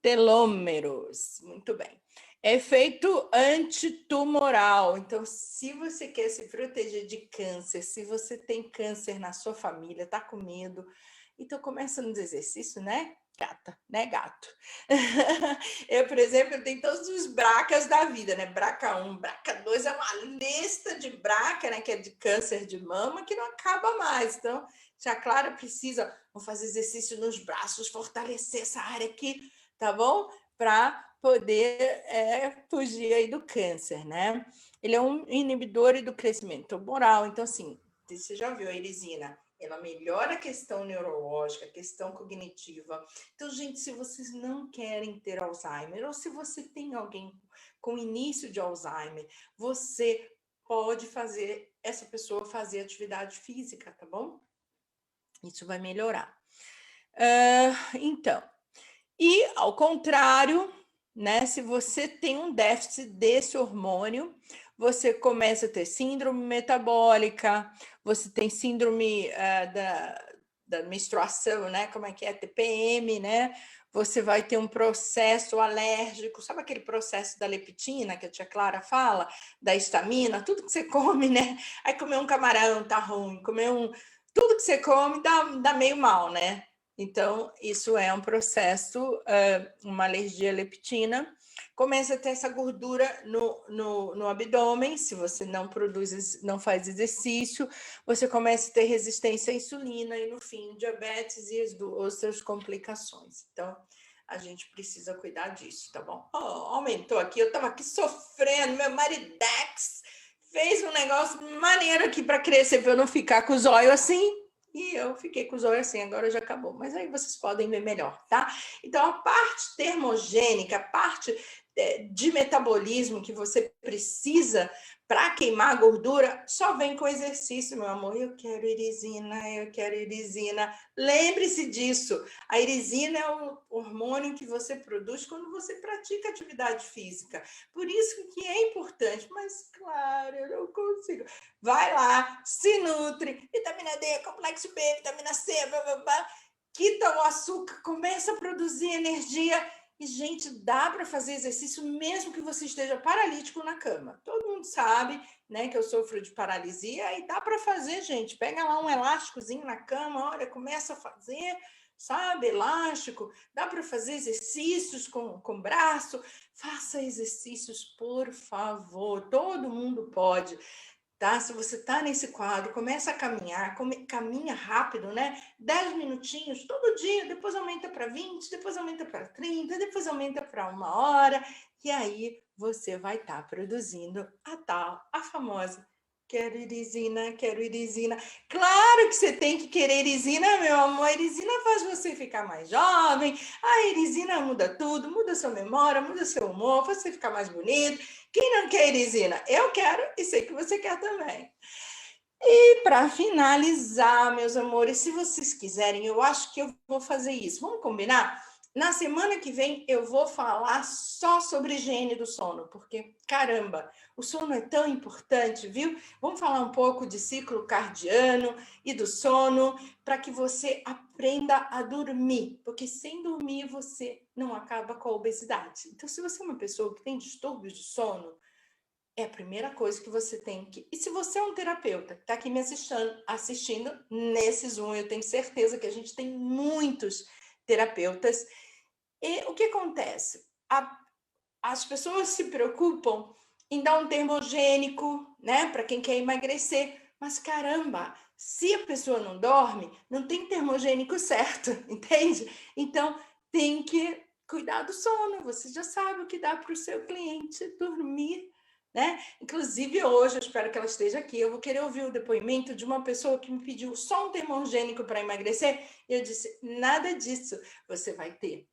telômeros. Muito bem. Efeito antitumoral. Então, se você quer se proteger de câncer, se você tem câncer na sua família, tá com medo, então começa nos exercícios, né, gata, né, gato? Eu, por exemplo, eu tenho todos os bracas da vida, né? Braca 1, braca 2, é uma lista de braca, né, que é de câncer de mama, que não acaba mais. Então, tia Clara precisa, vamos fazer exercício nos braços, fortalecer essa área aqui, tá bom? Para poder fugir aí do câncer, né? Ele é um inibidor do crescimento tumoral. Então, assim, você já viu a irisina? Ela melhora a questão neurológica, a questão cognitiva. Então, gente, se vocês não querem ter Alzheimer, ou se você tem alguém com início de Alzheimer, você pode fazer essa pessoa fazer atividade física, tá bom? Isso vai melhorar. Então, e ao contrário, né, se você tem um déficit desse hormônio, você começa a ter síndrome metabólica, você tem síndrome da menstruação, né? Como é que é? TPM, né? Você vai ter um processo alérgico, sabe aquele processo da leptina que a tia Clara fala? Da histamina, tudo que você come, né? Aí comer um camarão tá ruim, tudo que você come dá meio mal, né? Então, isso é um processo, uma alergia à leptina. Começa a ter essa gordura no abdômen, se você não faz exercício, você começa a ter resistência à insulina e, no fim, diabetes e as outras complicações. Então, a gente precisa cuidar disso, tá bom? Oh, aumentou aqui, eu estava aqui sofrendo, meu maridex fez um negócio maneiro aqui para crescer, para eu não ficar com os olhos assim. E eu fiquei com os olhos assim, agora já acabou. Mas aí vocês podem ver melhor, tá? Então, a parte termogênica, a parte de metabolismo que você precisa para queimar a gordura, só vem com exercício, meu amor. Eu quero irisina. Lembre-se disso. A irisina é o hormônio que você produz quando você pratica atividade física. Por isso que é importante. Mas, claro, eu não consigo. Vai lá, se nutre, vitamina D, complexo B, vitamina C, quita o açúcar, começa a produzir energia. E, gente, dá para fazer exercício mesmo que você esteja paralítico na cama. Todo mundo sabe, né, que eu sofro de paralisia e dá para fazer, gente. Pega lá um elásticozinho na cama, olha, começa a fazer, sabe, elástico. Dá para fazer exercícios com braço. Faça exercícios, por favor. Todo mundo pode. Tá? Se você está nesse quadro, começa a caminhar, caminha rápido, né? 10 minutinhos todo dia, depois aumenta para 20, depois aumenta para 30, depois aumenta para 1 hora, e aí você vai estar produzindo a famosa quero irisina, quero irisina. Claro que você tem que querer irisina, meu amor. A irisina faz você ficar mais jovem. A irisina muda tudo, muda sua memória, muda seu humor, faz você ficar mais bonito. Quem não quer irisina? Eu quero e sei que você quer também. E para finalizar, meus amores, se vocês quiserem, eu acho que eu vou fazer isso. Vamos combinar? Na semana que vem eu vou falar só sobre higiene do sono, porque, caramba, o sono é tão importante, viu? Vamos falar um pouco de ciclo cardiano e do sono, para que você aprenda a dormir, porque sem dormir você não acaba com a obesidade. Então, se você é uma pessoa que tem distúrbios de sono, é a primeira coisa que você tem que... E se você é um terapeuta que está aqui me assistindo nesse Zoom, eu tenho certeza que a gente tem muitos terapeutas. E o que acontece? As pessoas se preocupam em dar um termogênico, né, para quem quer emagrecer. Mas caramba, se a pessoa não dorme, não tem termogênico certo, entende? Então tem que cuidar do sono. Você já sabe o que dá para o seu cliente dormir, né? Inclusive hoje, eu espero que ela esteja aqui, eu vou querer ouvir o depoimento de uma pessoa que me pediu só um termogênico para emagrecer, e eu disse, nada disso, você vai ter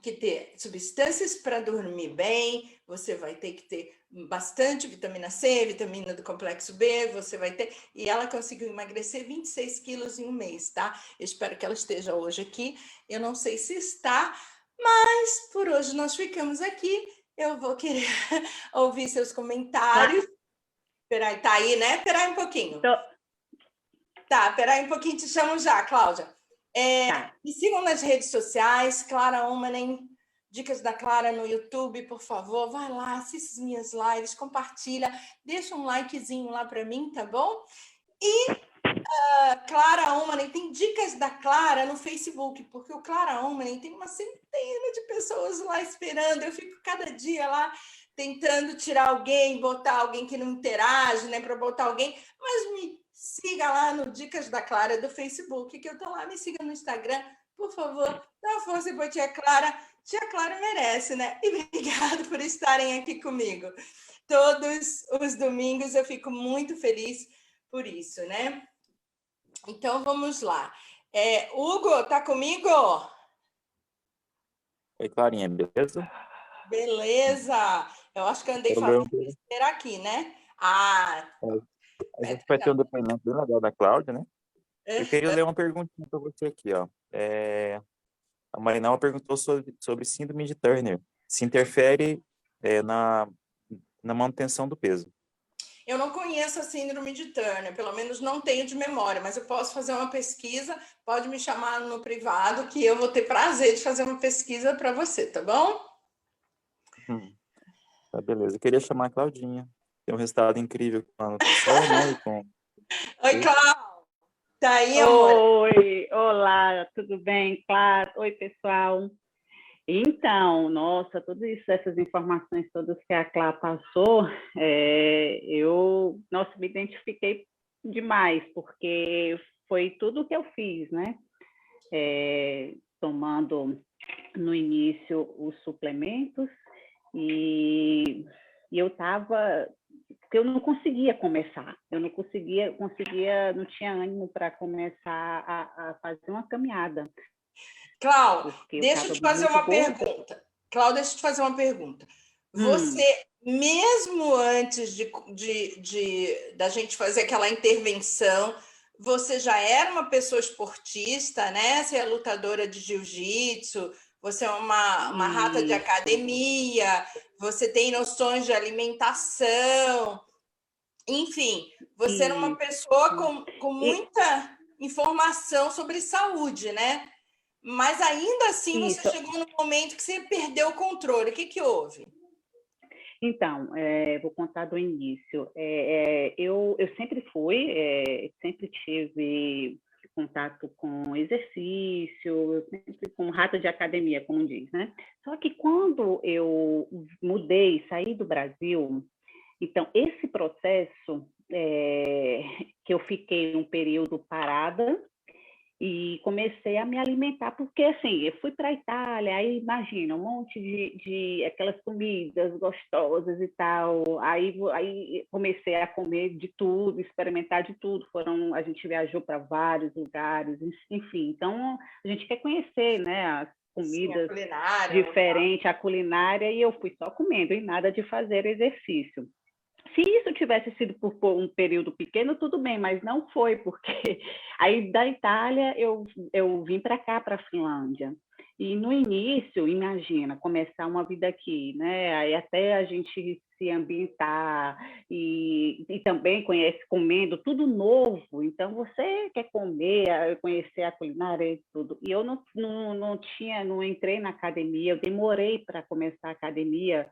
que ter substâncias para dormir bem, você vai ter que ter bastante vitamina C, vitamina do complexo B, você vai ter... E ela conseguiu emagrecer 26 quilos em um mês, tá? Eu espero que ela esteja hoje aqui, eu não sei se está, mas por hoje nós ficamos aqui. Eu vou querer ouvir seus comentários. Peraí, tá aí, né? Peraí um pouquinho. Tá, peraí um pouquinho, te chamo já, Cláudia. Tá. Me sigam nas redes sociais, Clara Umanen, Dicas da Clara no YouTube, por favor. Vai lá, assiste as minhas lives, compartilha, deixa um likezinho lá para mim, tá bom? E Clara Umanen, tem Dicas da Clara no Facebook, porque o Clara Umanen tem uma centena de pessoas lá esperando. Eu fico cada dia lá tentando tirar alguém, botar alguém que não interage, né, para botar alguém, mas me siga lá no Dicas da Clara do Facebook, que eu tô lá, me siga no Instagram, por favor, dá uma força para a tia Clara. Tia Clara merece, né? E obrigada por estarem aqui comigo. Todos os domingos eu fico muito feliz por isso, né? Então, vamos lá. Hugo, tá comigo? Oi, Clarinha, beleza? Beleza. Eu acho que eu andei falando besteira aqui, né? A gente vai ter um depoimento bem legal da Cláudia, né? Eu queria ler uma perguntinha para você aqui, ó. A Marinalva perguntou sobre síndrome de Turner. Se interfere na manutenção do peso. Eu não conheço a síndrome de Turner, pelo menos não tenho de memória, mas eu posso fazer uma pesquisa, pode me chamar no privado, que eu vou ter prazer de fazer uma pesquisa para você, tá bom? Tá, beleza. Eu queria chamar a Claudinha. Tem um resultado incrível com a nutrição, né? Oi, Cláudia. Tá aí, amor? Oi, olá, tudo bem? Claro. Oi, pessoal. Então, nossa, todas essas informações todas que a Clá passou, eu me identifiquei demais, porque foi tudo o que eu fiz, né? Tomando no início os suplementos e eu estava... Porque eu não conseguia começar, eu não conseguia, não tinha ânimo para começar a fazer uma caminhada. Cláudia, deixa eu te fazer uma pergunta. Cláudia, deixa eu te fazer uma pergunta. Você, mesmo antes da gente fazer aquela intervenção, você já era uma pessoa esportista, né? Você é lutadora de jiu-jitsu, você é uma rata de academia, você tem noções de alimentação, enfim, você era uma pessoa com muita informação sobre saúde, né? Mas ainda assim você chegou num momento que você perdeu o controle. O que houve? Então, vou contar do início. Eu sempre sempre tive contato com exercício, sempre com rata de academia, como diz, né? Só que quando eu mudei, saí do Brasil, então esse processo que eu fiquei um período parada e comecei a me alimentar, porque assim, eu fui para a Itália, aí imagina, um monte de aquelas comidas gostosas e tal, aí comecei a comer de tudo, experimentar de tudo, a gente viajou para vários lugares, enfim, então a gente quer conhecer, né, as comidas diferentes, a culinária, e eu fui só comendo e nada de fazer exercício. Se isso tivesse sido por um período pequeno, tudo bem, mas não foi, porque aí da Itália eu vim para cá, para a Finlândia. E no início, imagina, começar uma vida aqui, né? Aí até a gente se ambientar e também conhece comendo tudo novo. Então você quer comer, conhecer a culinária e tudo. E eu não entrei na academia, eu demorei para começar a academia.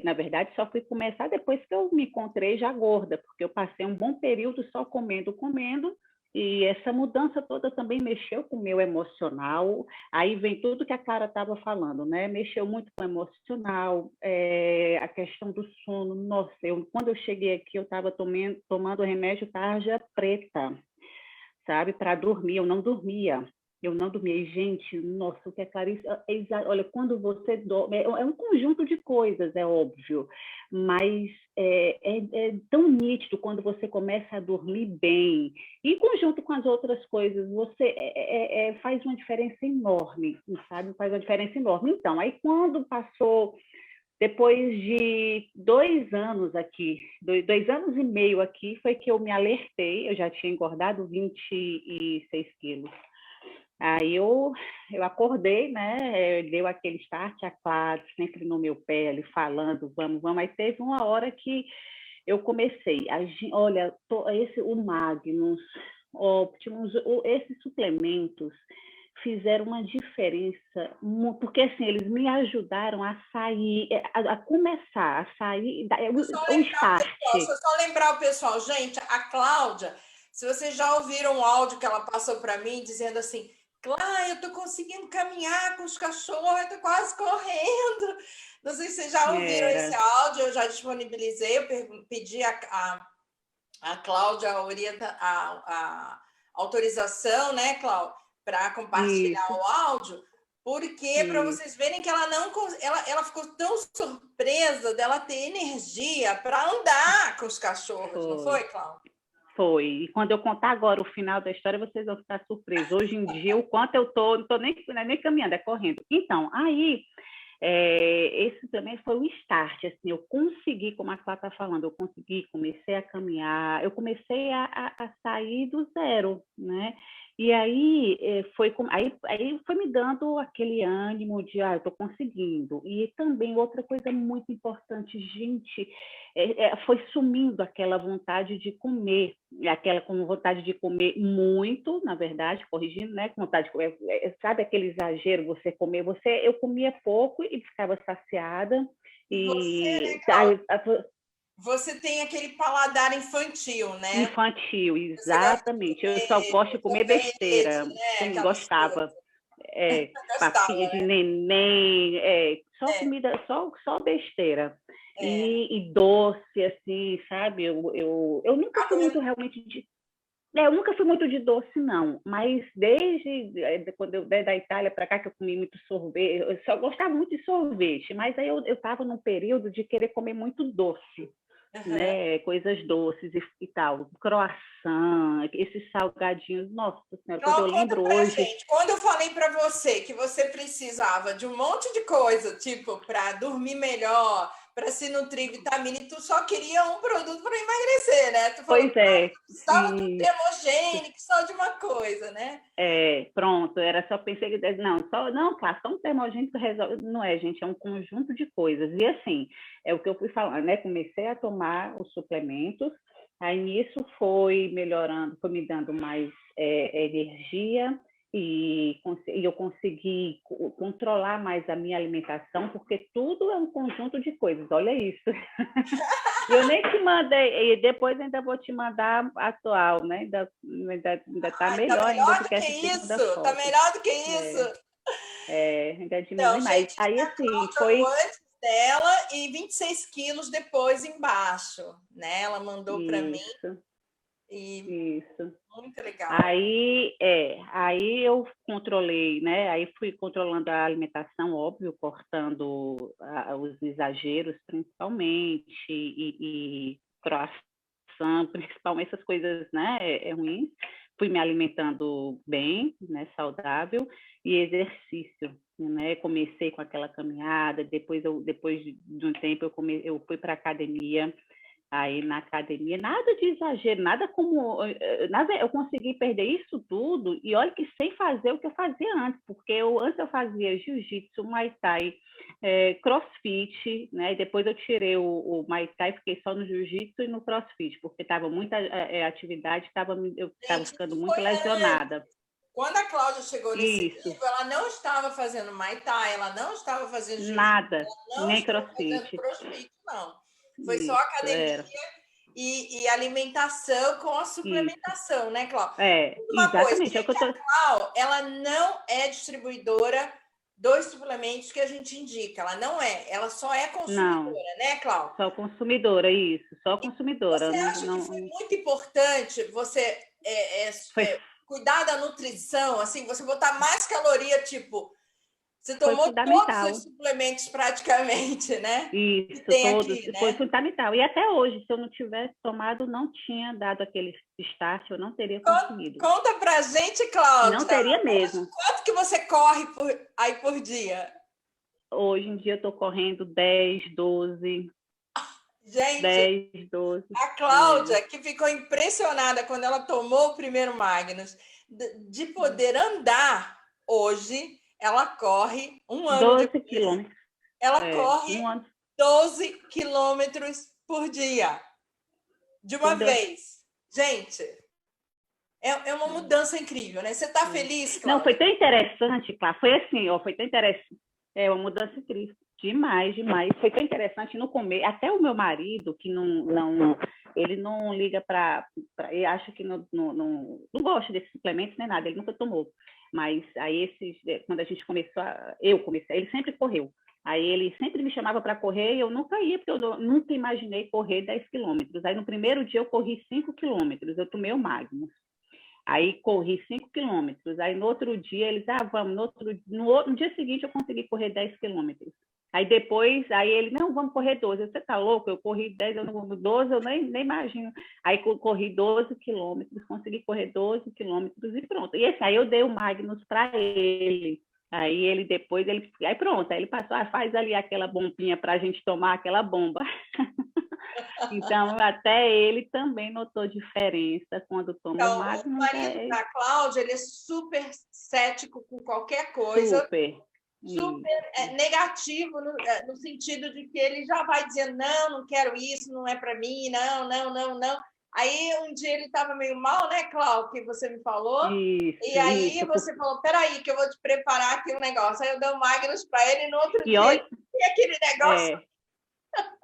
Na verdade, só fui começar depois que eu me encontrei já gorda, porque eu passei um bom período só comendo, e essa mudança toda também mexeu com o meu emocional. Aí vem tudo que a Clara estava falando, né? Mexeu muito com o emocional, a questão do sono. Nossa, quando eu cheguei aqui, eu estava tomando remédio tarja preta, sabe, para dormir. Eu não dormia. E, gente, nossa, o que a Clarice... olha, quando você dorme... É um conjunto de coisas, é óbvio, mas é tão nítido quando você começa a dormir bem. E, em conjunto com as outras coisas, você faz uma diferença enorme, sabe? Faz uma diferença enorme. Então, aí quando passou... Depois de 2 anos aqui, 2 anos e meio aqui, foi que eu me alertei. Eu já tinha engordado 26 quilos. Aí eu acordei, né? Deu aquele start, a Clara sempre no meu pé, ali falando, vamos. Aí teve uma hora que eu comecei. Olha, o Magnus, Optimus, esses suplementos fizeram uma diferença, porque assim, eles me ajudaram a sair, a começar a sair, o start. Deixa eu só lembrar o pessoal, gente, a Cláudia, se vocês já ouviram o áudio que ela passou para mim, dizendo assim, Cláudia, eu estou conseguindo caminhar com os cachorros, eu estou quase correndo. Não sei se vocês já ouviram esse áudio, eu já disponibilizei, eu pedi a Cláudia a autorização, né, Cláudia, para compartilhar o áudio, porque para vocês verem que ela ficou tão surpresa dela ter energia para andar com os cachorros, não foi, Cláudia? Foi. E quando eu contar agora o final da história, vocês vão ficar surpresos. Hoje em dia, o quanto eu tô, não estou nem caminhando, é correndo. Então, aí, esse também foi o start, assim, eu consegui, como a Clara está falando, comecei a caminhar, eu comecei a sair do zero, né? E aí foi me dando aquele ânimo de, eu estou conseguindo. E também outra coisa muito importante, gente, foi sumindo aquela vontade de comer, vontade de comer muito, na verdade, corrigindo, né? Vontade de comer, sabe aquele exagero, eu comia pouco e ficava saciada. Você tem aquele paladar infantil, né? Infantil, exatamente. Eu só gosto de comer besteira, como gostava. Papinha de neném, comida, só besteira. E doce, assim, sabe? Eu nunca fui muito realmente eu nunca fui muito de doce, não, mas desde quando eu da Itália para cá, que eu comi muito sorvete, eu só gostava muito de sorvete, mas aí eu estava num período de querer comer muito doce. Né, coisas doces e tal, croissant, esses salgadinhos, nossa senhora, quando eu lembro hoje... Gente, quando eu falei para você que você precisava de um monte de coisa, tipo, para dormir melhor, para se nutrir, vitamina, e tu só queria um produto para emagrecer, né? Tu falou, pois é. Tu precisava do termogênico, só de uma coisa, né? Pronto, era só pensei que não, claro, só um termogênico resolve, não é, gente, é um conjunto de coisas. E assim, é o que eu fui falando, né? Comecei a tomar os suplementos, aí nisso foi melhorando, foi me dando mais energia, e eu consegui controlar mais a minha alimentação, porque tudo é um conjunto de coisas, olha isso. Eu nem te mandei, e depois ainda vou te mandar a atual, né? Ainda tá melhor ainda do que essa segunda foto. Tá melhor do que isso. Ainda diminui mais. Gente, aí assim, foi antes dela e 26 quilos depois embaixo, né? Ela mandou para mim. Isso. Muito legal. Aí eu controlei, né? Aí fui controlando a alimentação, óbvio, cortando os exageros, principalmente, e croissant, principalmente essas coisas, né? Ruins. Fui me alimentando bem, né? Saudável, e exercício, né? Comecei com aquela caminhada, depois de um tempo eu fui para a academia. Aí na academia, nada de exagero, nada como. Eu consegui perder isso tudo, e olha que sem fazer o que eu fazia antes, porque antes eu fazia jiu-jitsu, muay thai, crossfit, né? E depois eu tirei o muay thai, fiquei só no jiu-jitsu e no crossfit, porque estava muita atividade, eu estava ficando muito lesionada. Quando a Cláudia chegou nesse Isso. nível, ela não estava fazendo Muay Thai, ela não estava fazendo jiu-jitsu, Nada, ela não nem estava crossfit. fazendo crossfit, não. Foi Isso, só academia e alimentação com a suplementação, isso. Né, Cláudia? Uma exatamente. Coisa, é que a Cláudia, ela não é distribuidora dos suplementos que a gente indica, ela não é, ela só é consumidora, né, Cláudia? Só consumidora, isso, só consumidora. Você acha que foi muito importante você cuidar da nutrição, assim, você botar mais caloria, tipo, você tomou todos os suplementos praticamente, né? Isso, todos, aqui, né? Foi fundamental. E até hoje, se eu não tivesse tomado, não tinha dado aquele start, eu não teria conseguido. Conta pra gente, Cláudia. Não teria mesmo. Quanto que você corre aí por dia? Hoje em dia eu tô correndo 10, 12... Gente, 10, 12. A Cláudia, que ficou impressionada quando ela tomou o primeiro Magnus, de poder andar hoje, ela corre 1 ano 12 depois. quilômetros. Ela corre 12 quilômetros por dia, de uma vez. Gente, é uma mudança incrível, né? Você está feliz, Cláudia? Não, foi tão interessante, Cláudia. Foi assim, foi tão interessante. É uma mudança incrível. Demais, demais. Foi tão interessante no começo. Até o meu marido, que ele não liga para. Ele acha que não gosta desses suplementos nem nada, ele nunca tomou. Mas aí, quando a gente começou, eu comecei, ele sempre correu. Aí ele sempre me chamava para correr e eu nunca ia, porque eu nunca imaginei correr 10 quilômetros. Aí no primeiro dia eu corri 5 quilômetros, eu tomei o Magnus. Aí corri 5 quilômetros. Aí no outro dia eles, vamos, no dia seguinte eu consegui correr 10 quilômetros. Aí depois, ele, não, vamos correr 12. Você tá louco? Eu corri 10, 12, eu nem imagino. Aí corri 12 quilômetros, consegui correr 12 quilômetros e pronto. E assim, aí eu dei o Magnus para ele. Aí ele depois, aí pronto, aí ele passou, faz ali aquela bombinha para a gente tomar aquela bomba. Então, até ele também notou diferença quando toma o Magnus. O marido da Cláudia, ele é super cético com qualquer coisa. Super negativo no sentido de que ele já vai dizendo, não quero isso, não é para mim, não. Aí um dia ele estava meio mal, né, Cláudia, que você me falou, e aí você falou, peraí que eu vou te preparar aqui um negócio. Aí eu dei o Magnus para ele e no outro dia, e aquele negócio...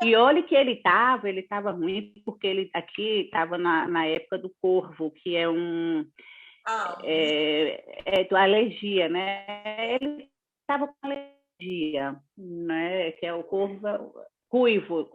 E olha que ele estava ruim, porque ele aqui estava na época do corvo, que é do alergia, né? Ele estava com alergia, né? Que é o coivo, né? Coivo.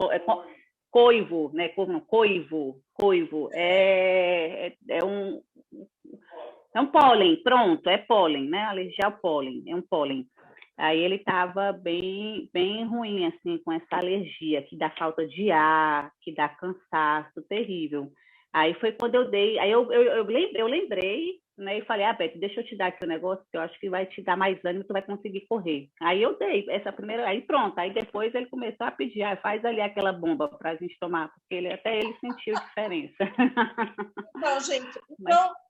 É um pólen, pronto, é pólen, né? Alergia ao pólen, é um pólen. Aí ele estava bem ruim, assim, com essa alergia, que dá falta de ar, que dá cansaço, terrível. Aí foi quando eu dei, aí eu lembrei, né, e falei, Beth, deixa eu te dar aqui o negócio, que eu acho que vai te dar mais ânimo, tu vai conseguir correr. Aí eu dei essa primeira, aí pronto, aí depois ele começou a pedir, faz ali aquela bomba para a gente tomar, porque até ele sentiu diferença. Então, gente,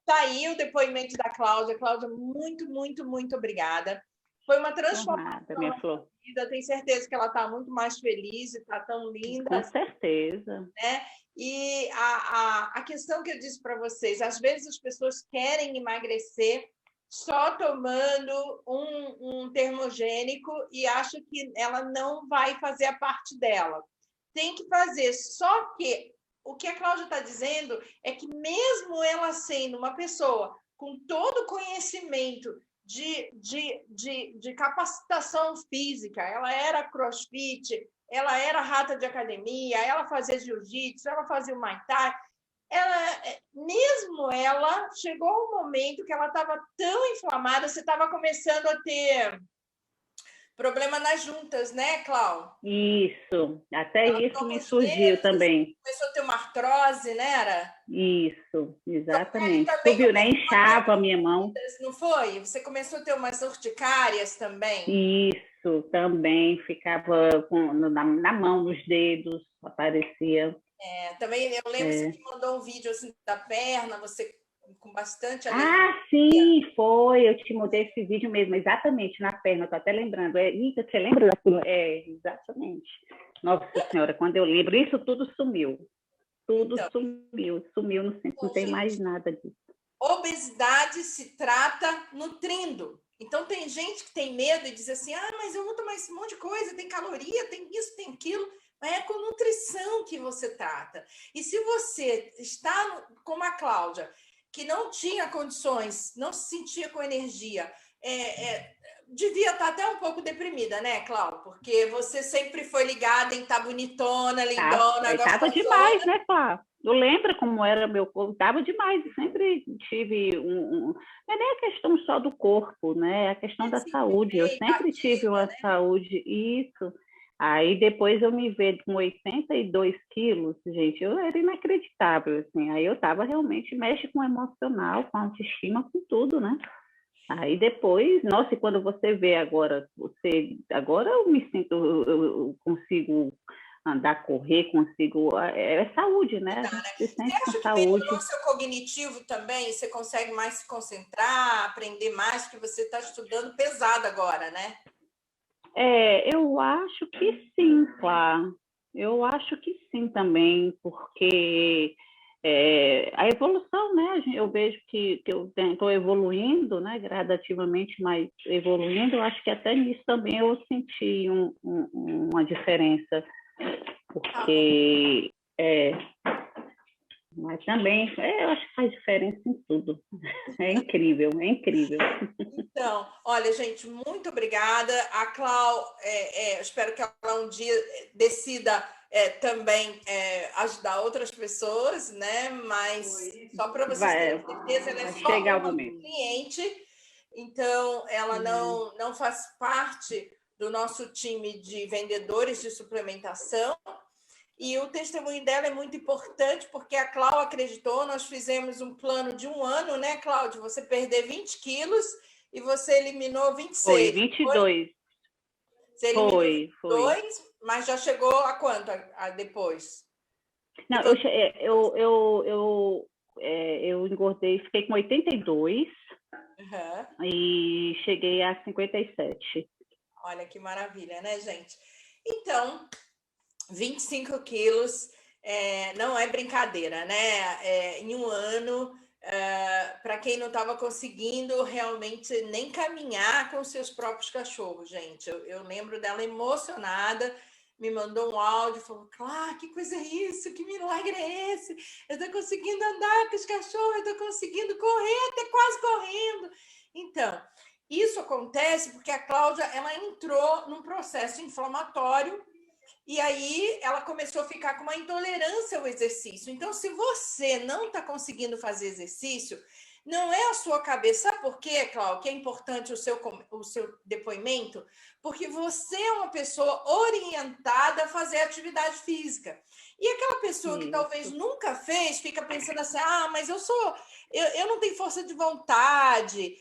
tá aí o depoimento da Cláudia. Cláudia, muito, muito, muito obrigada. Foi uma transformação minha flor. Vida. Tenho certeza que ela está muito mais feliz e está tão linda. Com certeza. Né? E a questão que eu disse para vocês, às vezes as pessoas querem emagrecer só tomando um termogênico e acham que ela não vai fazer a parte dela. Tem que fazer, só que o que a Cláudia está dizendo é que mesmo ela sendo uma pessoa com todo o conhecimento de capacitação física, ela era crossfit, ela era rata de academia, ela fazia jiu-jitsu, ela fazia o Muay Thai, mesmo ela, chegou um momento que ela estava tão inflamada, você estava começando a ter problema nas juntas, né, Cláudia? Isso, até isso me surgiu também. Começou a ter uma artrose, né, era? Isso, exatamente. Subiu, né? Inchava a minha mão. Não foi? Você começou a ter umas urticárias também? Isso, também ficava na mão, nos dedos, aparecia. Também eu lembro que você me mandou um vídeo assim da perna, você com bastante alegria. Ah, sim, foi. Eu te mandei esse vídeo mesmo, exatamente, na perna, tô até lembrando. Eita, você lembra daquilo? Exatamente. Nossa Senhora, quando eu lembro, isso tudo sumiu. Tudo Então, sumiu, não tem mais nada disso. Obesidade se trata nutrindo. Então, tem gente que tem medo e diz assim, mas eu vou tomar esse monte de coisa, tem caloria, tem isso, tem aquilo. Mas é com nutrição que você trata. E se você está como a Cláudia, que não tinha condições, não se sentia com energia, devia estar até um pouco deprimida, né, Cláudia? Porque você sempre foi ligada em estar bonitona, lindona, Estava demais, né, Cláudia? Eu lembro como era meu corpo, estava demais, eu sempre tive não é nem a questão só do corpo, né? É a questão da saúde, eu sempre tive uma saúde, isso. Aí depois eu me vejo com 82 quilos, gente, eu era inacreditável, assim, aí eu estava realmente, mexe com o emocional, com a autoestima, com tudo, né? Aí depois, nossa, e quando você vê agora, agora eu me sinto, eu consigo andar, correr, consigo. É saúde, né? A gente se sente com saúde. Você acha que melhorou seu cognitivo também? Você consegue mais se concentrar, aprender mais, porque você está estudando pesado agora, né? Eu acho que sim, claro. Eu acho que sim também, porque a evolução, né? Eu vejo que eu estou evoluindo, né? Gradativamente, mas evoluindo, eu acho que até nisso também eu senti uma diferença, porque mas também eu acho que faz diferença em tudo. É incrível, é incrível. Então, olha, gente, muito obrigada. A Clau, espero que ela um dia decida também ajudar outras pessoas, né? Mas só para vocês terem certeza, ela é só uma cliente, então ela não faz parte do nosso time de vendedores de suplementação. E o testemunho dela é muito importante, porque a Cláudia acreditou, nós fizemos um plano de 1 ano, né, Cláudia? Você perder 20 quilos e você eliminou 26. Foi, 22. Você eliminou 22, mas já chegou a quanto depois? Não, eu engordei, fiquei com 82 e cheguei a 57. Olha que maravilha, né, gente? Então, 25 quilos não é brincadeira, né? Em 1 ano, para quem não estava conseguindo realmente nem caminhar com seus próprios cachorros, gente. Eu lembro dela emocionada, me mandou um áudio, falou, Clara, que coisa é isso? Que milagre é esse? Eu estou conseguindo andar com os cachorros, eu estou conseguindo correr, até quase correndo. Então, isso acontece porque a Cláudia ela entrou num processo inflamatório e aí ela começou a ficar com uma intolerância ao exercício. Então, se você não está conseguindo fazer exercício, não é a sua cabeça. Sabe por quê, Cláudia, que é importante o seu depoimento? Porque você é uma pessoa orientada a fazer atividade física. E aquela pessoa que talvez nunca fez, fica pensando assim, mas eu não tenho força de vontade,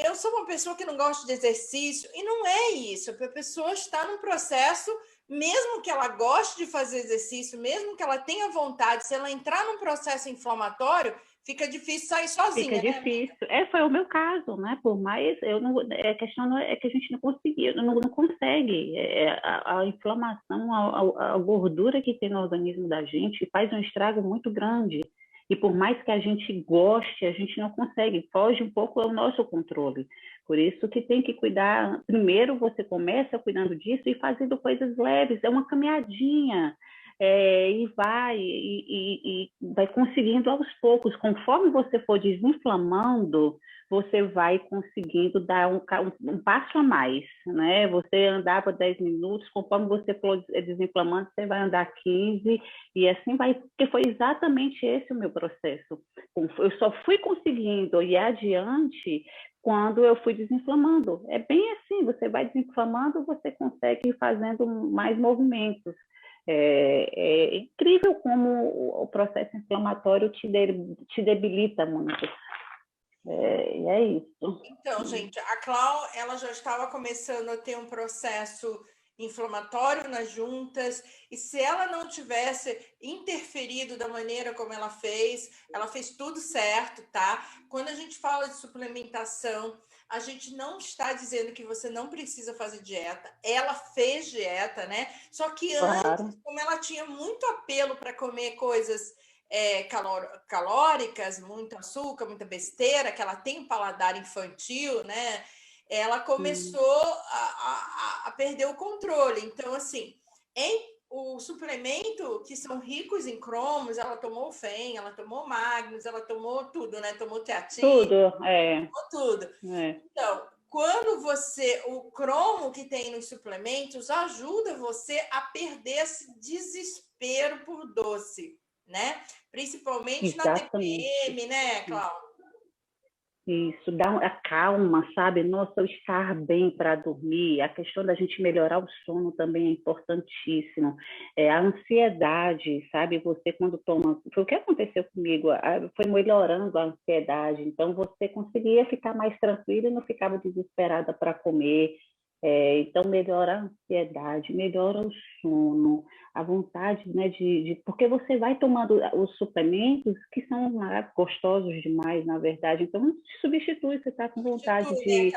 eu sou uma pessoa que não gosta de exercício. E não é isso, a pessoa está num processo, mesmo que ela goste de fazer exercício, mesmo que ela tenha vontade, se ela entrar num processo inflamatório, fica difícil sair sozinha. Fica difícil. Foi o meu caso, né? Por mais a questão não é que a gente não conseguia, não consegue. A inflamação, a gordura que tem no organismo da gente faz um estrago muito grande. E por mais que a gente goste, a gente não consegue. Foge um pouco ao nosso controle. Por isso que tem que cuidar. Primeiro você começa cuidando disso e fazendo coisas leves. É uma caminhadinha. E vai conseguindo aos poucos. Conforme você for desinflamando, você vai conseguindo dar um passo a mais, né? Você andava 10 minutos, conforme você for desinflamando, você vai andar 15, e assim vai, porque foi exatamente esse o meu processo. Eu só fui conseguindo ir adiante quando eu fui desinflamando. É bem assim, você vai desinflamando, você consegue ir fazendo mais movimentos. É incrível como o processo inflamatório te debilita muito. E é isso. Então, gente, a Clau, ela já estava começando a ter um processo inflamatório nas juntas, e se ela não tivesse interferido da maneira como ela fez tudo certo, tá? Quando a gente fala de suplementação, a gente não está dizendo que você não precisa fazer dieta. Ela fez dieta, né? Só que antes, como ela tinha muito apelo para comer coisas calóricas, muito açúcar, muita besteira, que ela tem um paladar infantil, né? Ela começou a perder o controle. Então, assim, o suplemento que são ricos em cromos, ela tomou FEM, ela tomou Magnus, ela tomou tudo, né? Tomou teatina. Tudo, tomou tudo. Então, quando o cromo que tem nos suplementos ajuda você a perder esse desespero por doce, né? Principalmente na TPM, né, Cláudia? Isso, dá a calma, sabe? Nossa, o estar bem para dormir, a questão da gente melhorar o sono também é importantíssimo. A ansiedade, sabe? Você quando toma... Foi o que aconteceu comigo, foi melhorando a ansiedade, então você conseguia ficar mais tranquila e não ficava desesperada para comer. Então, melhora a ansiedade, melhora o sono, a vontade, né, porque você vai tomando os suplementos que são gostosos demais, na verdade. Então, substitui, você está com vontade de...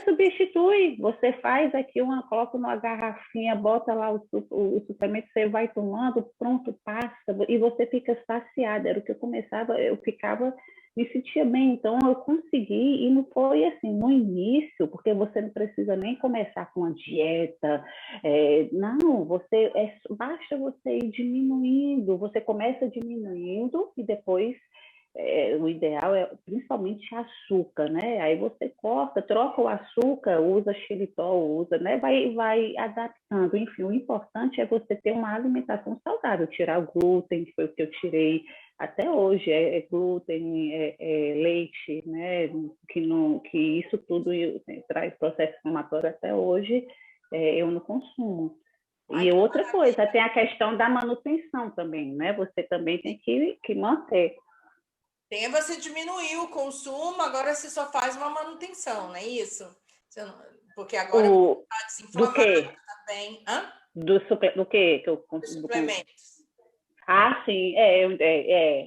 substitui, você faz aqui coloca numa garrafinha, bota lá o suplemento, você vai tomando, pronto, passa, e você fica saciada. Era o que eu ficava... me sentia bem, então eu consegui, e não foi assim, no início, porque você não precisa nem começar com a dieta, não, basta você ir diminuindo, você começa diminuindo e depois o ideal é principalmente açúcar, né? Aí você troca o açúcar, usa xilitol, né? Vai adaptando. Enfim, o importante é você ter uma alimentação saudável, tirar o glúten, que foi o que eu tirei até hoje, glúten, leite, né? Que isso tudo traz processo inflamatório até hoje, eu não consumo. E outra coisa, tem a questão da manutenção também, né? Você também tem que manter. Você diminuiu o consumo, agora você só faz uma manutenção, não é isso? Porque agora você está desinflamado também. Do quê? Dos suplementos. Sim,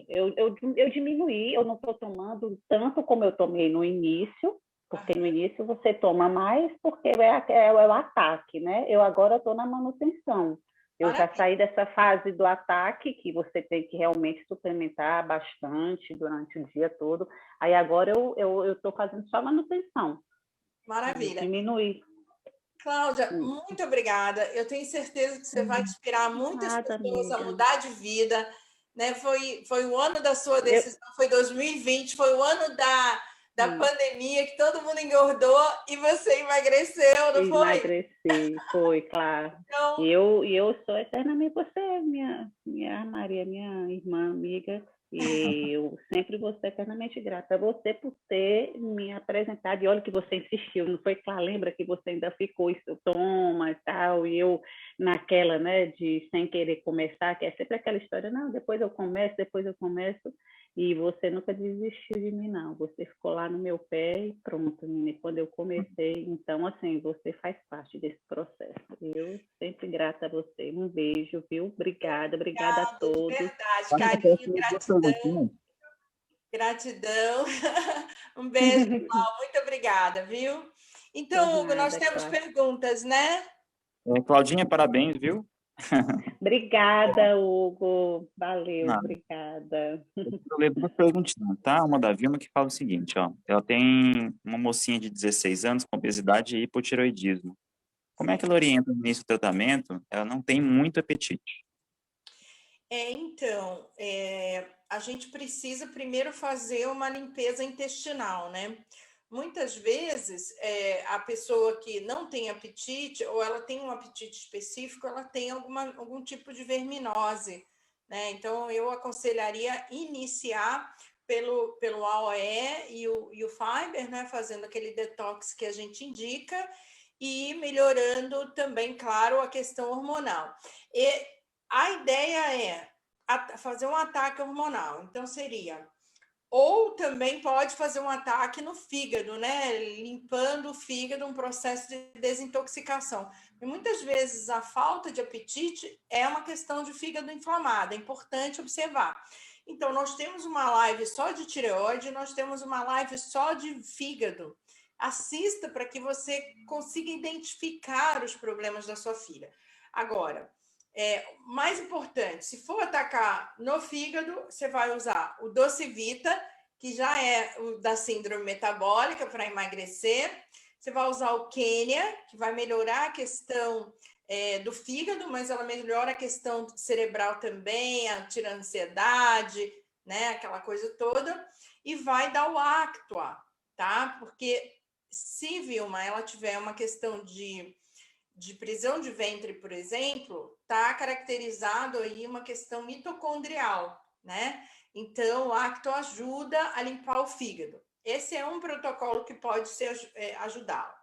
eu diminuí, eu não estou tomando tanto como eu tomei no início, porque no início você toma mais porque é o ataque, né? Eu agora estou na manutenção. Eu já saí dessa fase do ataque, que você tem que realmente suplementar bastante durante o dia todo. Aí agora eu estou fazendo só manutenção. Maravilha. Diminuir. Cláudia, muito obrigada. Eu tenho certeza que você vai inspirar muitas pessoas a mudar de vida. Né? Foi o ano da sua decisão, foi 2020, foi o ano da pandemia, que todo mundo engordou e você emagreceu, não foi? Emagreci, foi, claro. Então... E eu sou eternamente você, minha Maria, minha irmã, amiga, e eu sempre vou ser eternamente grata a você por ter me apresentado. E olha que você insistiu, não foi, claro, lembra que você ainda ficou, isso toma e tal, e eu naquela, né, de sem querer começar, que é sempre aquela história, não, depois eu começo, e você nunca desistiu de mim, não. Você ficou lá no meu pé e pronto, menina. Quando eu comecei, então, assim, você faz parte desse processo. Eu sempre grata a você. Um beijo, viu? Obrigada a todos. Verdade, carinho, gratidão. Gratidão. Um beijo, Cláudia. Muito obrigada, viu? Então, Hugo, nós temos perguntas, né? Claudinha, parabéns, viu? Obrigada, Hugo. Valeu, obrigada. Eu leio duas perguntinhas, tá? Uma da Vilma que fala o seguinte, ó. Ela tem uma mocinha de 16 anos com obesidade e hipotireoidismo. Como é que ela orienta no início do tratamento? Ela não tem muito apetite. Então, a gente precisa primeiro fazer uma limpeza intestinal, né? Muitas vezes, a pessoa que não tem apetite, ou ela tem um apetite específico, ela tem algum tipo de verminose, né? Então, eu aconselharia iniciar pelo AOE e o Fiber, né? Fazendo aquele detox que a gente indica e melhorando também, claro, a questão hormonal. E a ideia é fazer um ataque hormonal, então seria... Ou também pode fazer um ataque no fígado, né? Limpando o fígado, um processo de desintoxicação. E muitas vezes a falta de apetite é uma questão de fígado inflamado, é importante observar. Então, nós temos uma live só de tireoide, nós temos uma live só de fígado. Assista para que você consiga identificar os problemas da sua filha. Agora, mais importante, se for atacar no fígado, você vai usar o Docivita, que já é o da síndrome metabólica para emagrecer. Você vai usar o Quênia, que vai melhorar a questão do fígado, mas ela melhora a questão cerebral também, tira a ansiedade, né? Aquela coisa toda. E vai dar o Actua, tá? Porque se, Vilma, ela tiver uma questão de prisão de ventre, por exemplo, está caracterizado aí uma questão mitocondrial, né? Então, o Acto ajuda a limpar o fígado. Esse é um protocolo que pode ajudá-lo.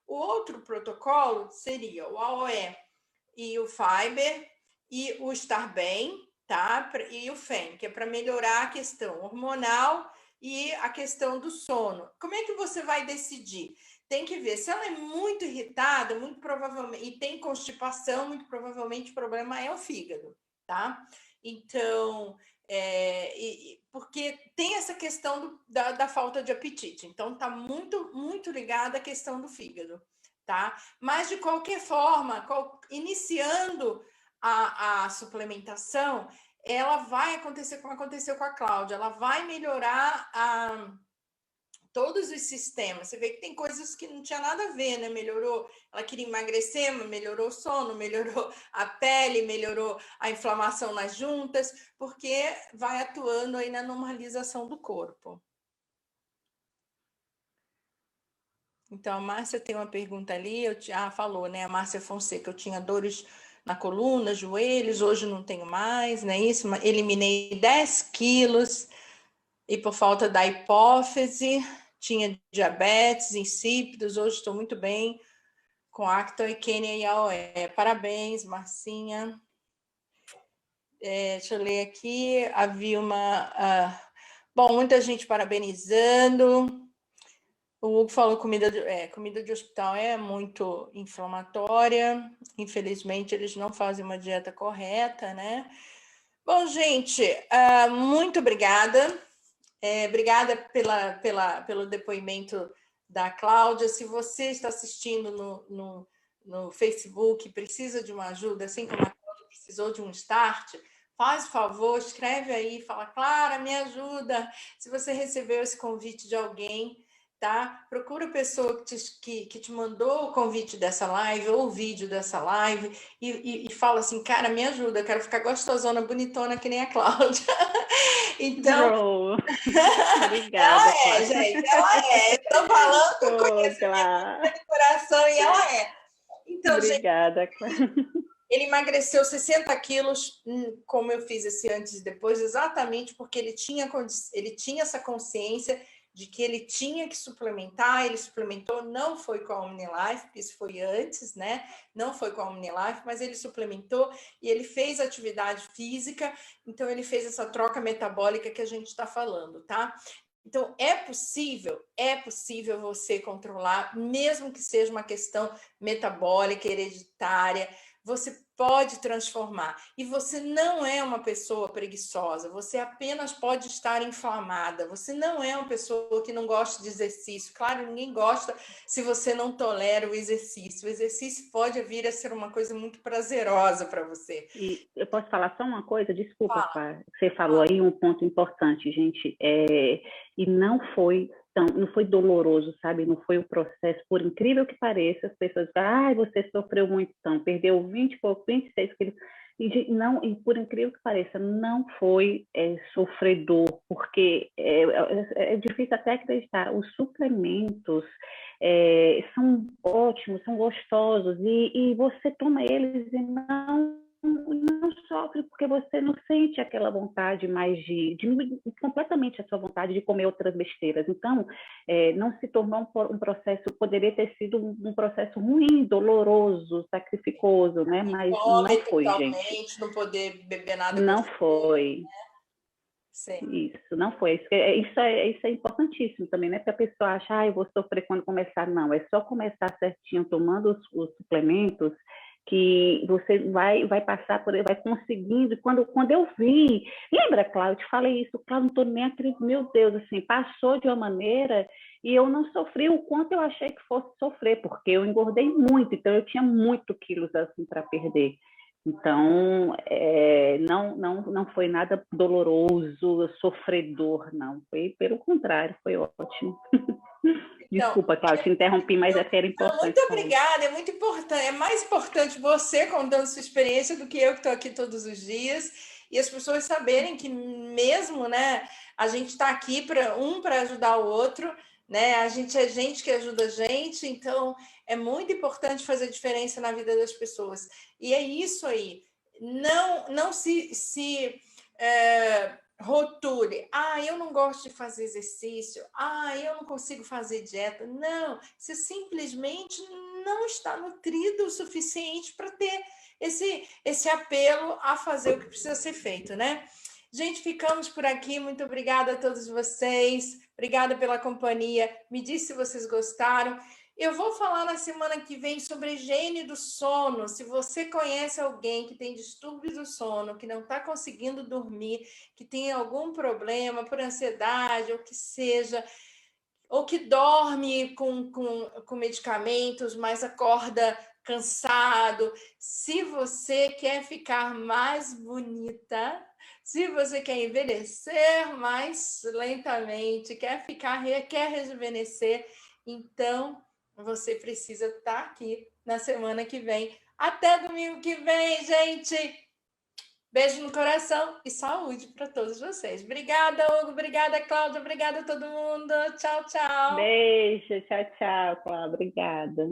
O outro protocolo seria o AOE e o Fiber e o Estar Bem, tá? E o FEM, que é para melhorar a questão hormonal e a questão do sono. Como é que você vai decidir? Tem que ver, se ela é muito irritada, muito provavelmente, e tem constipação, muito provavelmente o problema é o fígado, tá? Então, porque tem essa questão da falta de apetite, então tá muito, muito ligada à questão do fígado, tá? Mas, de qualquer forma, iniciando a suplementação, ela vai acontecer como aconteceu com a Cláudia, ela vai melhorar todos os sistemas. Você vê que tem coisas que não tinha nada a ver, né? Melhorou, ela queria emagrecer, mas melhorou o sono, melhorou a pele, melhorou a inflamação nas juntas, porque vai atuando aí na normalização do corpo. Então, a Márcia tem uma pergunta ali, falou, né? A Márcia Fonseca, eu tinha dores na coluna, joelhos, hoje não tenho mais, não é isso? Eliminei 10 quilos e por falta da hipófise, tinha diabetes, insípidos, hoje estou muito bem com Acto e Quênia e AOE. Parabéns, Marcinha. Deixa eu ler aqui, a Vilma... bom, muita gente parabenizando. O Hugo falou que comida de hospital é muito inflamatória. Infelizmente, eles não fazem uma dieta correta, né? Bom, gente, muito obrigada. Obrigada pelo depoimento da Cláudia. Se você está assistindo no Facebook e precisa de uma ajuda, assim como a Cláudia precisou de um start, faz o favor, escreve aí, fala, Clara, me ajuda. Se você recebeu esse convite de alguém, tá? Procura a pessoa que te mandou o convite dessa live ou o vídeo dessa live e fala assim, cara, me ajuda, eu quero ficar gostosona, bonitona que nem a Cláudia. Então, obrigada, ela gente, ela é. Eu estou falando com conhecimento de coração e ela é. Então, obrigada, gente, ele emagreceu 60 quilos, como eu fiz esse antes e depois, exatamente porque ele tinha essa consciência de que ele tinha que suplementar, ele suplementou, não foi com a OmniLife, porque isso foi antes, né? Não foi com a OmniLife, mas ele suplementou e ele fez atividade física, então ele fez essa troca metabólica que a gente está falando, tá? Então, é possível você controlar, mesmo que seja uma questão metabólica, hereditária, você pode transformar. E você não é uma pessoa preguiçosa, você apenas pode estar inflamada. Você não é uma pessoa que não gosta de exercício. Claro, ninguém gosta se você não tolera o exercício. O exercício pode vir a ser uma coisa muito prazerosa para você. E eu posso falar só uma coisa? Desculpa, Clara. Você falou aí um ponto importante, gente. E não foi doloroso, sabe? Não foi o processo, por incrível que pareça, as pessoas falam, você sofreu muito, então, perdeu 26 quilos. E por incrível que pareça, não foi sofredor, porque é difícil até acreditar. Os suplementos são ótimos, são gostosos, e você toma eles e não sofre, porque você não sente aquela vontade mais de completamente a sua vontade de comer outras besteiras. Então, não se tornou um processo, poderia ter sido um processo ruim, doloroso, sacrificoso, né? Mas não foi, gente. Não poder beber nada. Não foi. Sim. Isso, não foi. Isso é importantíssimo também, né? Porque a pessoa acha, eu vou sofrer quando começar. Não, é só começar certinho, tomando os suplementos, que você vai passar por ele, vai conseguindo. Quando eu vi, lembra, Cláudia, eu te falei isso, Cláudia, não estou nem acreditando, meu Deus, assim, passou de uma maneira e eu não sofri o quanto eu achei que fosse sofrer, porque eu engordei muito, então eu tinha muito quilos assim para perder. Então, não foi nada doloroso, sofredor, não. Foi pelo contrário, foi ótimo. Então, Desculpa, Cláudia, te interrompi, mas até era importante. Muito obrigada, é muito importante. É mais importante você contando sua experiência do que eu que estou aqui todos os dias. E as pessoas saberem que mesmo, né, a gente está aqui para ajudar o outro, né? A gente é gente que ajuda a gente, então é muito importante fazer diferença na vida das pessoas. E é isso aí. Não se rotule. Eu não gosto de fazer exercício. Eu não consigo fazer dieta. Não, você simplesmente não está nutrido o suficiente para ter esse apelo a fazer o que precisa ser feito, né? Gente, ficamos por aqui. Muito obrigada a todos vocês. Obrigada pela companhia. Me diz se vocês gostaram. Eu vou falar na semana que vem sobre higiene do sono. Se você conhece alguém que tem distúrbio do sono, que não está conseguindo dormir, que tem algum problema por ansiedade, ou que seja, ou que dorme com medicamentos, mas acorda cansado. Se você quer ficar mais bonita, se você quer envelhecer mais lentamente, quer rejuvenescer, então você precisa estar aqui na semana que vem. Até domingo que vem, gente! Beijo no coração e saúde para todos vocês. Obrigada, Hugo. Obrigada, Cláudia. Obrigada a todo mundo. Tchau, tchau. Beijo, tchau, tchau, Cláudia. Obrigada.